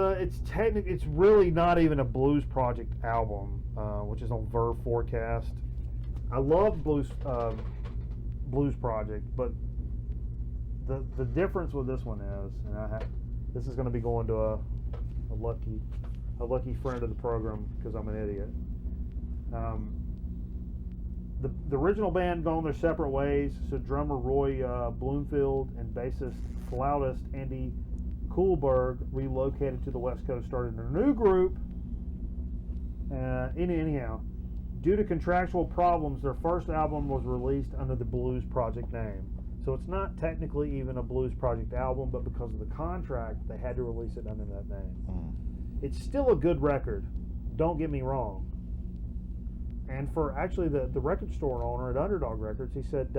really not even a Blues Project album, which is on Verve Forecast. I love Blues Project, but the difference with this one is, and this is going to be going to a lucky friend of the program because I'm an idiot. The original band gone their separate ways, so drummer Roy Bloomfield and bassist flautist Andy Kuhlberg relocated to the West Coast, started a new group. Anyhow, due to contractual problems, their first album was released under the Blues Project name. So it's not technically even a Blues Project album, but because of the contract, they had to release it under that name. It's still a good record, don't get me wrong. And for actually the record store owner at Underdog Records, he said,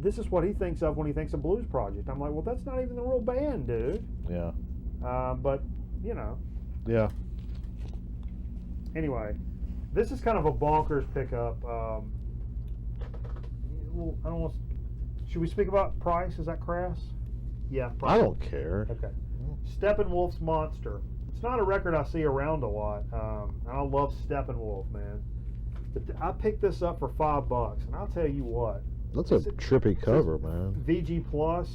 this is what he thinks of when he thinks of Blues Project. I'm like, well, that's not even the real band, dude. Yeah. But, you know. Yeah. Anyway, this is kind of a bonkers pickup. Well, I don't want. Should we speak about price? Is that crass? Yeah. Price. I don't care. Okay. Steppenwolf's Monster. It's not a record I see around a lot. I love Steppenwolf, man. But I picked this up for $5, and I'll tell you what. That's a trippy cover, man. VG Plus.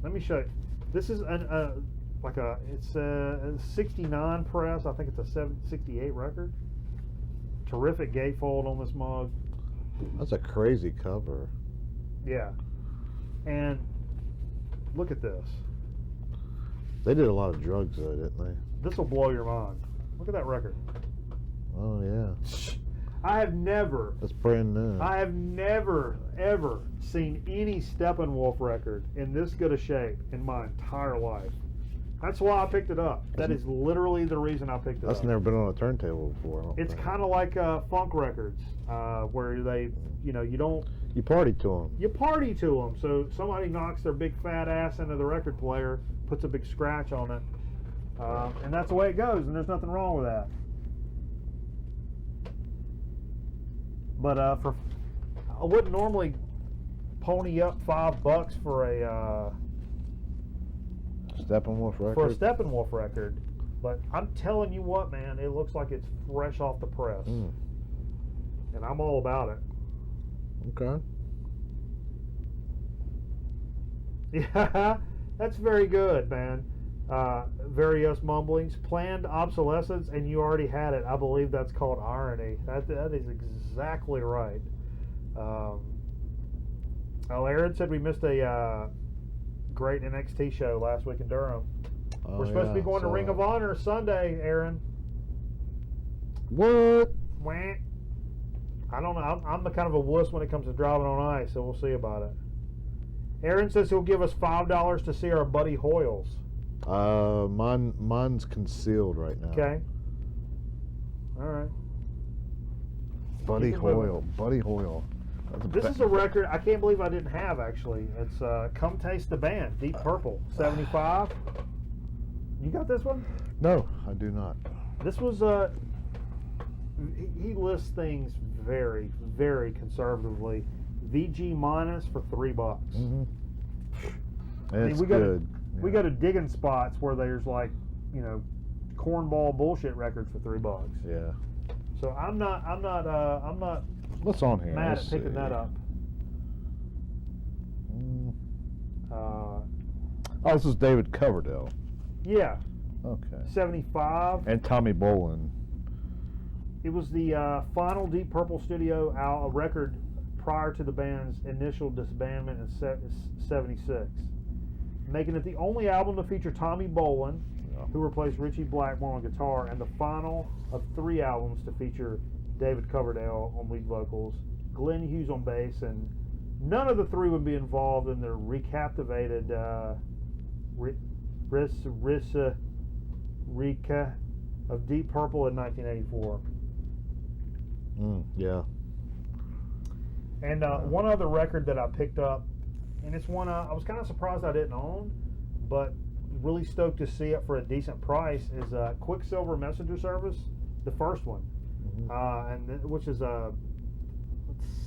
Let me show you. This is it's a 69 press. I think it's a 68 record. Terrific gatefold on this mug. That's a crazy cover. Yeah. And look at this. They did a lot of drugs though, didn't they? This will blow your mind. Look at that record. Oh yeah. I have never ever seen any Steppenwolf record in this good a shape in my entire life. That's why I picked it up. That is literally the reason I picked it up. That's never been on a turntable before. It's kind of like funk records, where they, You party to them. you party to them. So somebody knocks their big fat ass into the record player, puts a big scratch on it, and that's the way it goes. And there's nothing wrong with that. But I wouldn't normally pony up $5 for a Steppenwolf record. for a Steppenwolf record. But I'm telling you what, man, it looks like it's fresh off the press, and I'm all about it. Okay. Yeah, that's very good, man. Various mumblings, planned obsolescence, and you already had it. I believe that's called irony. That is exactly right. Aaron said we missed a great NXT show last week in Durham. Oh, We're supposed to be yeah, going to saw Ring it. of Honor Sunday, Aaron. What? Wah. I don't know. I'm the kind of a wuss when it comes to driving on ice, so we'll see about it. Aaron says he'll give us $5 to see our buddy Hoyles. Mine's concealed right now. Okay. All right. Buddy Keep it moving. Hoyle. Buddy Hoyle. This is a record I can't believe I didn't have, actually. It's Come Taste the Band, Deep Purple, 75. You got this one? No, I do not. This was he lists things very, very conservatively. VG minus for $3. Mm-hmm. I mean, It's we good. We go to digging spots where there's like, you know, cornball bullshit records for $3. Yeah. So I'm not What's on here? mad Let's at picking see. that up. Oh, this is David Coverdale. Yeah, Okay. 75. And Tommy Bolin. It was the final Deep Purple studio record prior to the band's initial disbandment in 76, making it the only album to feature Tommy Bolin, who replaced Richie Blackmore on guitar, and the final of 3 albums to feature David Coverdale on lead vocals, Glenn Hughes on bass, and none of the 3 would be involved in the recaptivated Rika of Deep Purple in 1984. Yeah. And one other record that I picked up, and it's one I was kind of surprised I didn't own, but really stoked to see it for a decent price, is Quicksilver Messenger Service, the first one, which is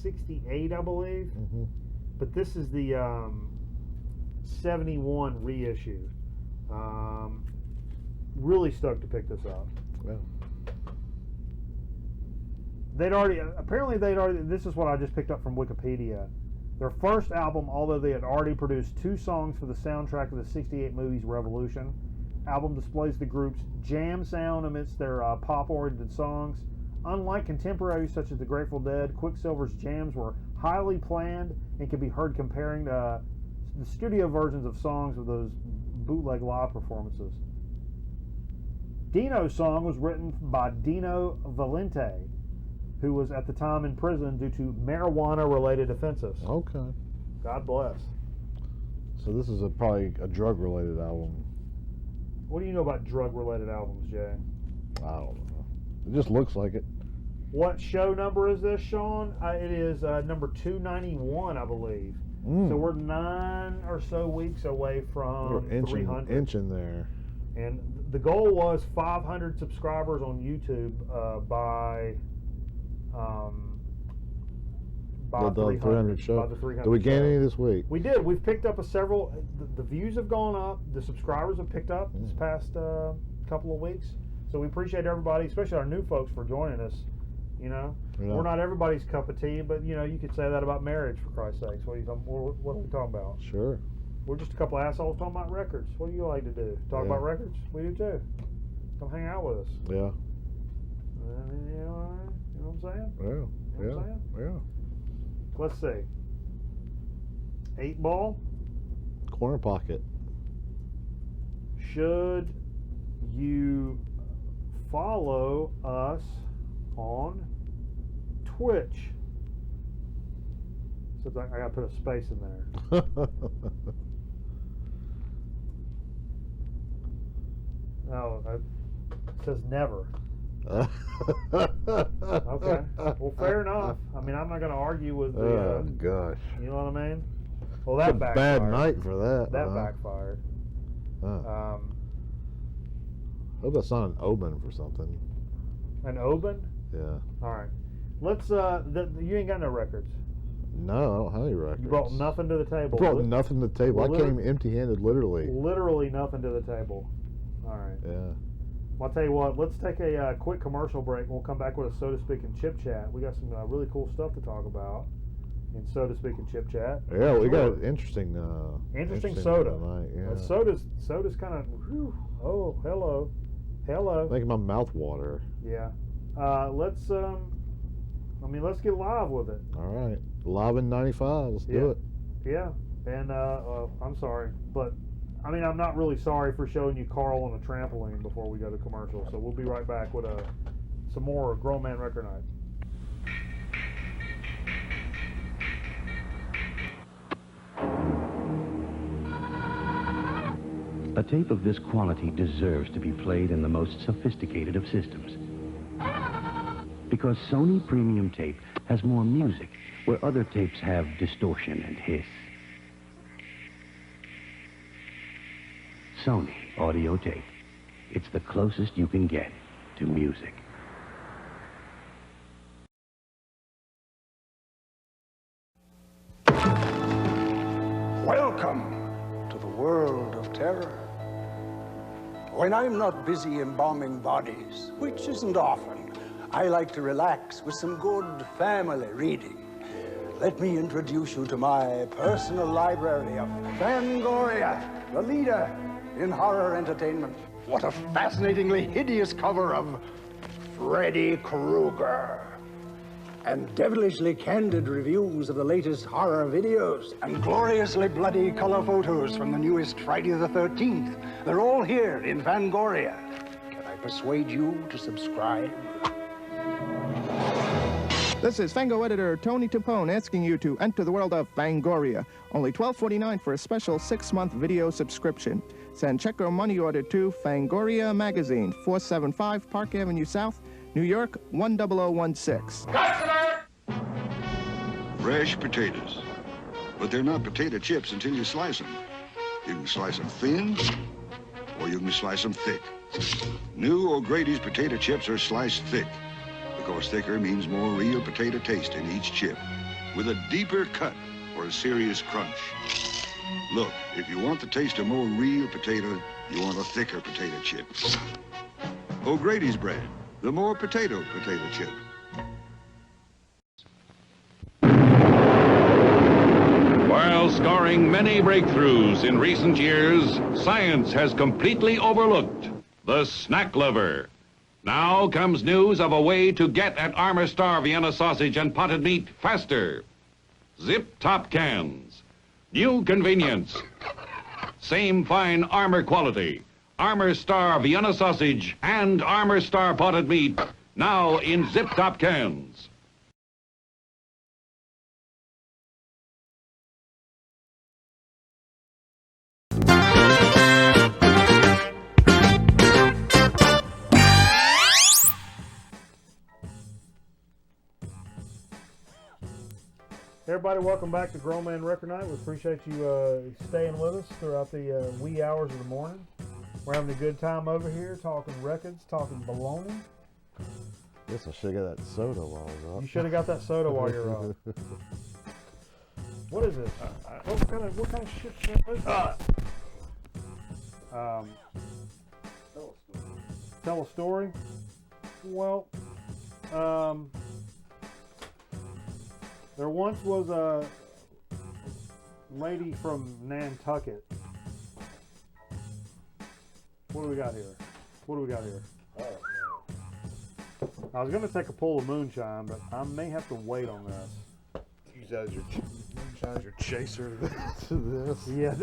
68, I believe. But this is the 71 reissue. Really stoked to pick this up. Yeah. This is what I just picked up from Wikipedia. Their first album, although they had already produced 2 songs for the soundtrack of the '68 movie's Revolution, album displays the group's jam sound amidst their pop-oriented songs. Unlike contemporaries such as the Grateful Dead, Quicksilver's jams were highly planned and can be heard comparing to the studio versions of songs of those bootleg live performances. Dino's song was written by Dino Valente, who was at the time in prison due to marijuana-related offenses. Okay. God bless. So this is probably a drug-related album. What do you know about drug-related albums, Jay? I don't know. It just looks like it. What show number is this, Sean? It is number 291, I believe. So we're 9 or so weeks away from 300. Inching there. And the goal was 500 subscribers on YouTube by the 300 show. By the 300 Did we gain show. any this week? We did. We've picked up the views have gone up. The subscribers have picked up this past couple of weeks. So we appreciate everybody, especially our new folks, for joining us. You know, we're not everybody's cup of tea, but you know, you could say that about marriage, for Christ's sakes. What are we talking about? Sure. We're just a couple assholes talking about records. What do you like to do? Talk about records? We do too. Come hang out with us. Yeah. You know what I'm saying? Yeah. You know what I'm saying? Yeah. Let's see. 8 Ball. Corner pocket. Should you follow us on Twitch? So I gotta put a space in there. No, it says never. Okay. Well, fair enough. I mean, I'm not gonna argue with the. Oh gosh. You know what I mean? Well, that It's a backfired. bad night for that. That backfired. Hope that's not an omen for something. An Oban? Yeah. All right. Let's. You ain't got no records. No, I don't have any records. You brought nothing to the table. Brought nothing to the table. I came empty-handed, literally. Literally nothing to the table. All right. Yeah. Well, I'll tell you what. Let's take a quick commercial break, and we'll come back with a So to Speak and Chip Chat. We got some really cool stuff to talk about in So to Speak and Chip Chat. Yeah, we got interesting soda. Tonight. Yeah. Soda's kind of. Oh, hello. Making my mouth water. Yeah. Let's get live with it. All right. Live in 95. Let's do it. Yeah. And I'm sorry, but I mean, I'm not really sorry for showing you Carl on a trampoline before we go to commercial. So we'll be right back with some more Grown Man Record Night. A tape of this quality deserves to be played in the most sophisticated of systems. Because Sony Premium Tape has more music, where other tapes have distortion and hiss. Sony Audio Tape. It's the closest you can get to music. Welcome to the world of terror. When I'm not busy embalming bodies, which isn't often, I like to relax with some good family reading. Let me introduce you to my personal library of Fangoria, the leader in horror entertainment. What a fascinatingly hideous cover of Freddy Krueger. And devilishly candid reviews of the latest horror videos, and gloriously bloody color photos from the newest Friday the 13th. They're all here in Fangoria. Can I persuade you to subscribe? This is Fango editor Tony Tupone asking you to enter the world of Fangoria. Only $12.49 for a special 6-month video subscription. Send check or money order to Fangoria Magazine, 475 Park Avenue South, New York, 10016. Fresh potatoes. But they're not potato chips until you slice them. You can slice them thin, or you can slice them thick. New O'Grady's potato chips are sliced thick, because thicker means more real potato taste in each chip, with a deeper cut or a serious crunch. Look, if you want the taste of more real potato, you want a thicker potato chip. O'Grady's brand, the more potato chip. While scoring many breakthroughs in recent years, science has completely overlooked the snack lever. Now comes news of a way to get at Armour Star Vienna sausage and potted meat faster. Zip-top cans. New convenience. Same fine Armour quality. Armour Star Vienna sausage and Armour Star potted meat, now in zip-top cans. Everybody, welcome back to Grown Man Record Night. We appreciate you staying with us throughout the wee hours of the morning. We're having a good time over here, talking records, talking baloney. Guess I should have got that soda while I was up. You should have got that soda while you're up. What is this? What kind of shit is this? Tell a story. Well, there once was a lady from Nantucket. What do we got here? I was going to take a pull of moonshine, but I may have to wait on this. Use that as your chaser to this. Yeah.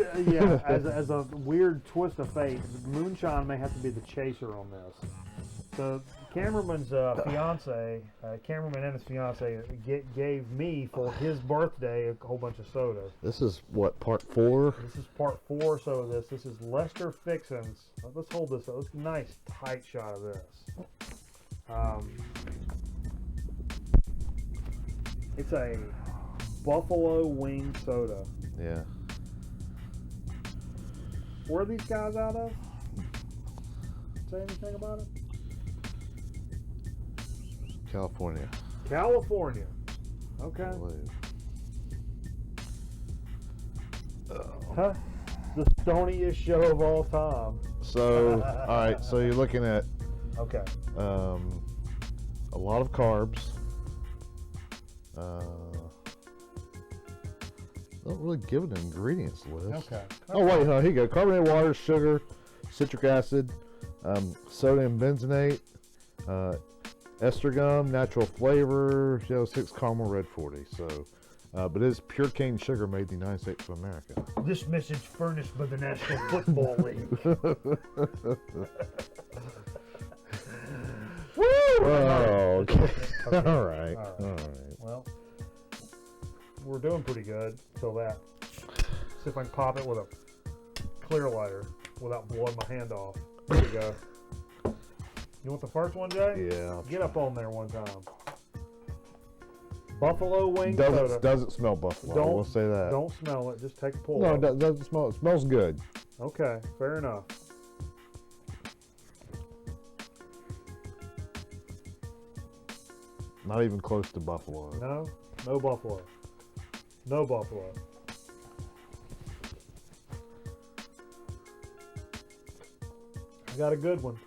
As a weird twist of fate, moonshine may have to be the chaser on this. The cameraman's fiance, cameraman and his fiance, gave me for his birthday a whole bunch of soda. This is what, part 4? This is part 4. So this is Lester Fixin's. Let's hold this up. Let's get a nice tight shot of this. It's a buffalo wing soda. Yeah. Where are these guys out of? Say anything about it? California. Okay. Oh. Huh? The stoniest show of all time. So, all right. So you're looking at Okay. a lot of carbs. Don't really give an ingredients list. Okay. Oh wait, here you go. Carbonated water, sugar, citric acid, sodium benzenate, ester gum, natural flavor, 6 caramel red 40. So, but it is pure cane sugar made in the United States of America. This message furnished by the National Football League. Woo! Oh, okay. Okay. All right. Well, we're doing pretty good until that. See if I can pop it with a clear lighter without blowing my hand off. There we go. You want the first one, Jay? Yeah. Get up on there one time. Buffalo wing soda. Doesn't smell buffalo. We'll say that. Don't smell it. Just take a pull. No, it doesn't smell. It smells good. Okay, fair enough. Not even close to Buffalo. No, no Buffalo. No Buffalo. I got a good one.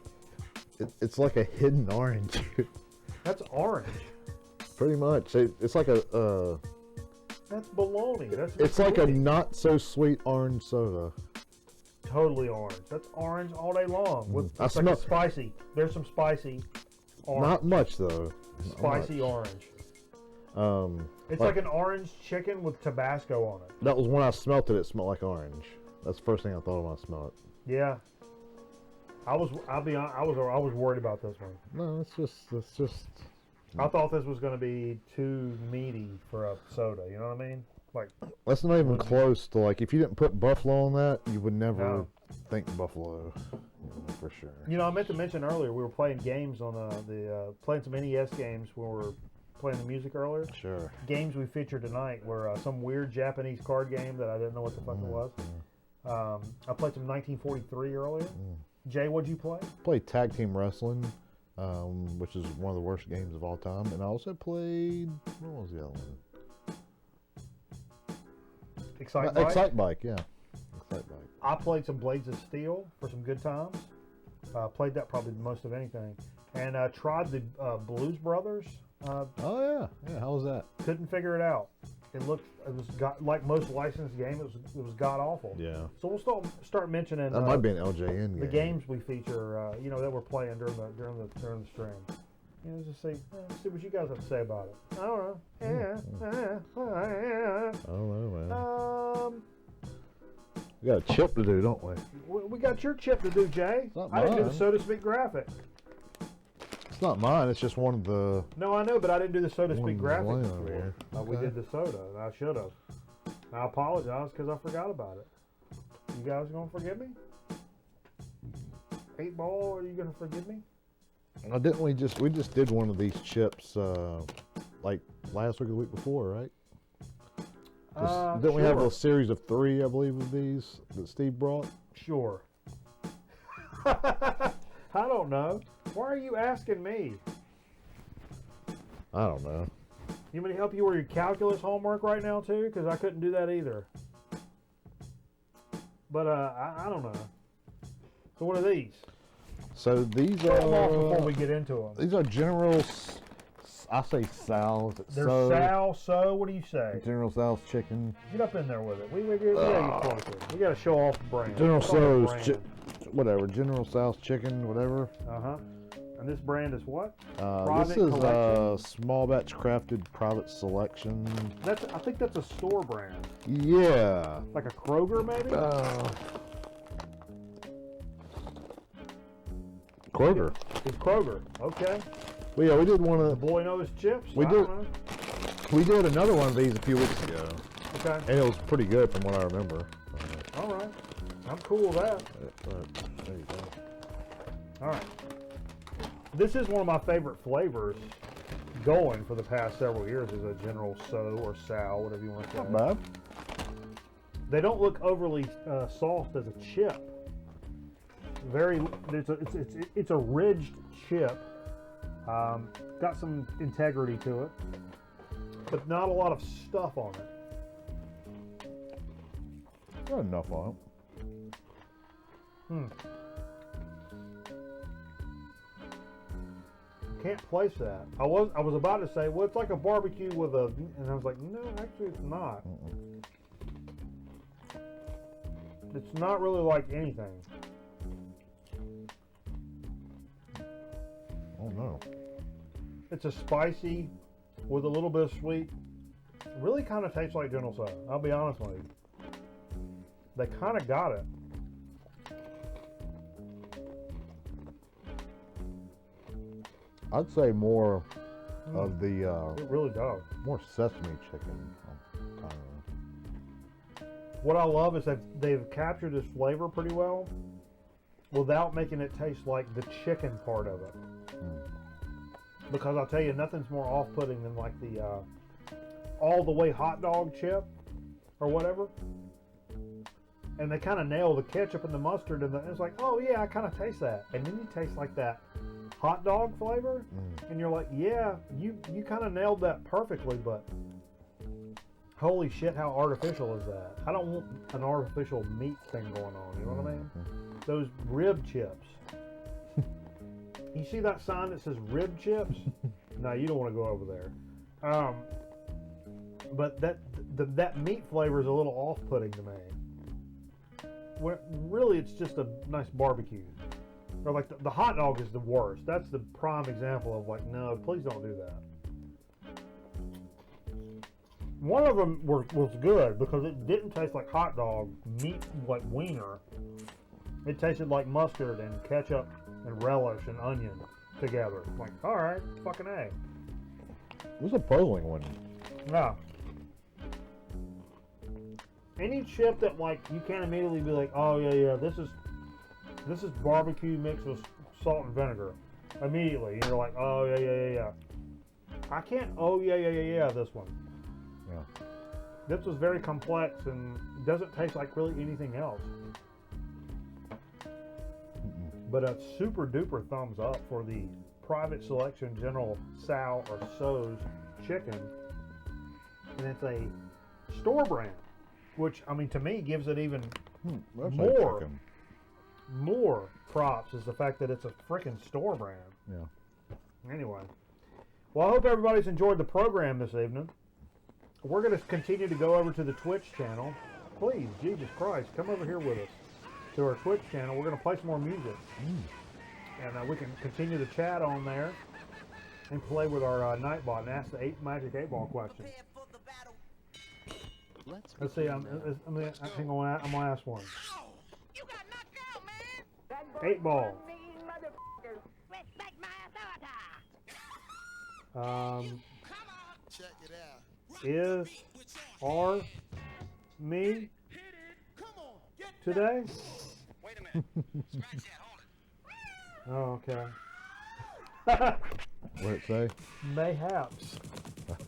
It's like a hidden orange. That's orange. Pretty much. It's like a. That's baloney. It's like a not so sweet orange soda. Totally orange. That's orange all day long. With I it's like smell a spicy. There's some spicy orange. Not much though. Spicy orange. It's like an orange chicken with Tabasco on it. That was when I smelt it. It smelled like orange. That's the first thing I thought of when I smelled it. Yeah. I'll be honest. I was worried about this one. No, it's just. I thought this was going to be too meaty for a soda. You know what I mean? Like. That's not even close to like. If you didn't put Buffalo on that, you would never No. think Buffalo. For sure. You know, I meant to mention earlier we were playing games on playing some NES games when we were playing the music earlier. Sure. Games we featured tonight were some weird Japanese card game that I didn't know what the fuck it was. I played some 1943 earlier. Jay, what'd you play? Played Tag Team Wrestling, which is one of the worst games of all time, and I also played. What was the other one? Excite Bike? Excite Bike, yeah. Excite Bike. I played some Blades of Steel for some good times. Played that probably most of anything, and tried the Blues Brothers. Oh yeah. How was that? Couldn't figure it out. It was like most licensed game. It was god awful. Yeah. So we'll start mentioning That might be an LJN game. the games we feature. that we're playing during the stream. Just see what you guys have to say about it. I don't know. I don't know, man. We got a chip to do, don't we? We got your chip to do, Jay. Not I didn't do the mine. so to speak graphic. It's not mine. It's just one of the. No, I know, but I didn't do the so to One speak laying graphics over before. here. We Okay. did the soda, and I should have. I apologize because I forgot about it. You guys gonna forgive me? 8 Ball, are you gonna forgive me? Didn't we just did one of these chips like last week or the week before, right? Didn't we have a series of 3, I believe, of these that Steve brought? Sure. I don't know. Why are you asking me? I don't know. You want me to help you with your calculus homework right now too? Because I couldn't do that either. But I don't know. So what are these? So these Throw them off before are we get into them. these are General. I say Sal's. They're so. What do you say? General Sal's chicken. Get up in there with it. We gotta get closer. We gotta show off the brand. General Show off the Sal's, brand. whatever. General Sal's chicken, whatever. And this brand is what? This Private is Collection? small batch crafted private selection. I think that's a store brand. Yeah. Like a Kroger maybe? Kroger. It's Kroger. Okay. Well, yeah, we did one The of boy knows chips. We I did. don't know. we did another one of these a few weeks ago, Okay. and it was pretty good from what I remember. All right. I'm cool with that. There you go. All right. This is one of my favorite flavors going for the past several years is a General So or Sal, whatever you want to say. Not bad. They don't look overly soft as a chip. It's a ridged chip. Got some integrity to it, but not a lot of stuff on it. Got enough on it. Can't place that. I was about to say, well, it's like a barbecue with a, and I was like, no, actually, it's not. It's not really like anything. Oh no. It's a spicy with a little bit of sweet. It really kind of tastes like General Tso. I'll be honest with you. They kind of got it. I'd say more of the It really does. more sesame chicken. What I love is that they've captured this flavor pretty well without making it taste like the chicken part of it. Because I'll tell you, nothing's more off-putting than like the all the way hot dog chip or whatever. And they kind of nail the ketchup and the mustard, and it's like, oh yeah, I kind of taste that. And then you taste like that hot dog flavor, and you're like, yeah, you kind of nailed that perfectly, but holy shit, how artificial is that? I don't want an artificial meat thing going on, you know what I mean? Those rib chips. You see that sign that says rib chips? No, you don't want to go over there. But that meat flavor is a little off-putting to me. When really, it's just a nice barbecue. Or like the hot dog is the worst. That's the prime example of like, no, please don't do that. One of them was good because it didn't taste like hot dog meat, like wiener. It tasted like mustard and ketchup and relish and onion together. Like, all right, fucking A. It was a puzzling one. No. Any chip that like you can't immediately be like, oh yeah, this is barbecue mixed with salt and vinegar. Immediately, and you're like, oh yeah. I can't. Oh yeah. This one. Yeah. This was very complex and doesn't taste like really anything else. But a super duper thumbs up for the Private Selection General Tso or So's chicken, and it's a store brand, which I mean to me gives it even more props is the fact that it's a freaking store brand. Yeah. Anyway, well, I hope everybody's enjoyed the program this evening. We're going to continue to go over to the Twitch channel. Please, Jesus Christ, come over here with us to our Twitch channel. We're going to play some more music. And we can continue to chat on there and play with our Nightbot and ask the magic 8-ball questions. Let's see, hang on, I'm going to ask one. 8-ball. Is are me today? Wait a minute. Scratch that, hold it. Oh, okay. What'd it say? Mayhaps.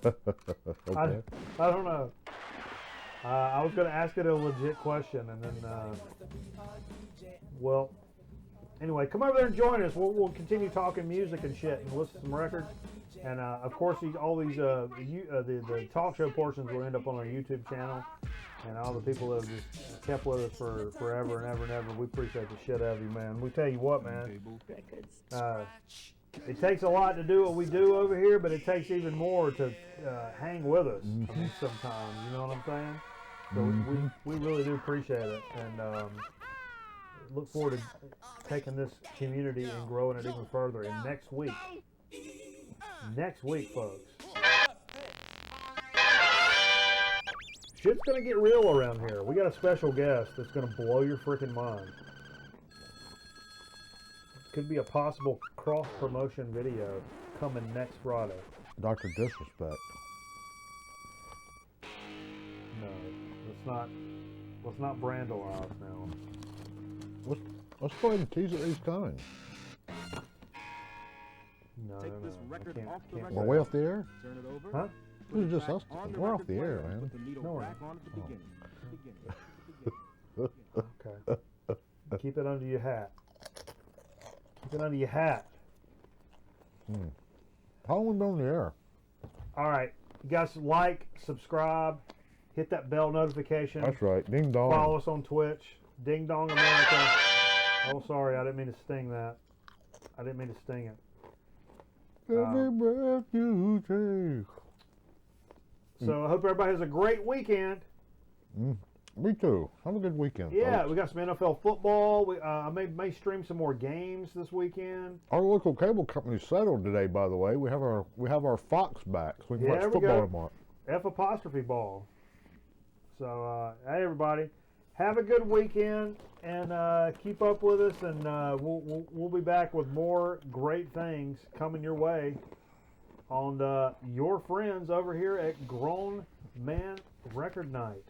Okay. I don't know. I was going to ask it a legit question, and then, well, anyway, come over there and join us. We'll continue talking music and shit and listen to some records. And, of course, all these, the talk show portions will end up on our YouTube channel. And all the people that have just kept with us for forever and ever and ever, we appreciate the shit out of you, man. We tell you what, man. It takes a lot to do what we do over here, but it takes even more to hang with us. I mean, sometimes, you know what I'm saying? So we really do appreciate it, and look forward to taking this community and growing it even further. And next week, folks, shit's gonna get real around here. We got a special guest that's gonna blow your freaking mind. Could be a possible cross-promotion video coming next Friday. Dr. Disrespect. No, let's not brandalize now. Let's go ahead and tease it. He's coming. No. Can't We're way off the air? Huh? This is just us. We're off the air, man. No, we're not. Okay. Keep it under your hat. Keep it under your hat. How long have we been on the air? All right. You guys like, subscribe, hit that bell notification. That's right. Ding dong. Follow us on Twitch. Ding Dong America. Oh, sorry. I didn't mean to sting that. I didn't mean to sting it. Every breath you take. So I hope everybody has a great weekend. Me too. Have a good weekend. Yeah, folks. we got some NFL football. I may stream some more games this weekend. Our local cable company settled today, by the way. We have our Fox back, so we can watch football tomorrow. F''ball. So hey everybody, have a good weekend and keep up with us, and we'll be back with more great things coming your way on your friends over here at Grown Man Record Night.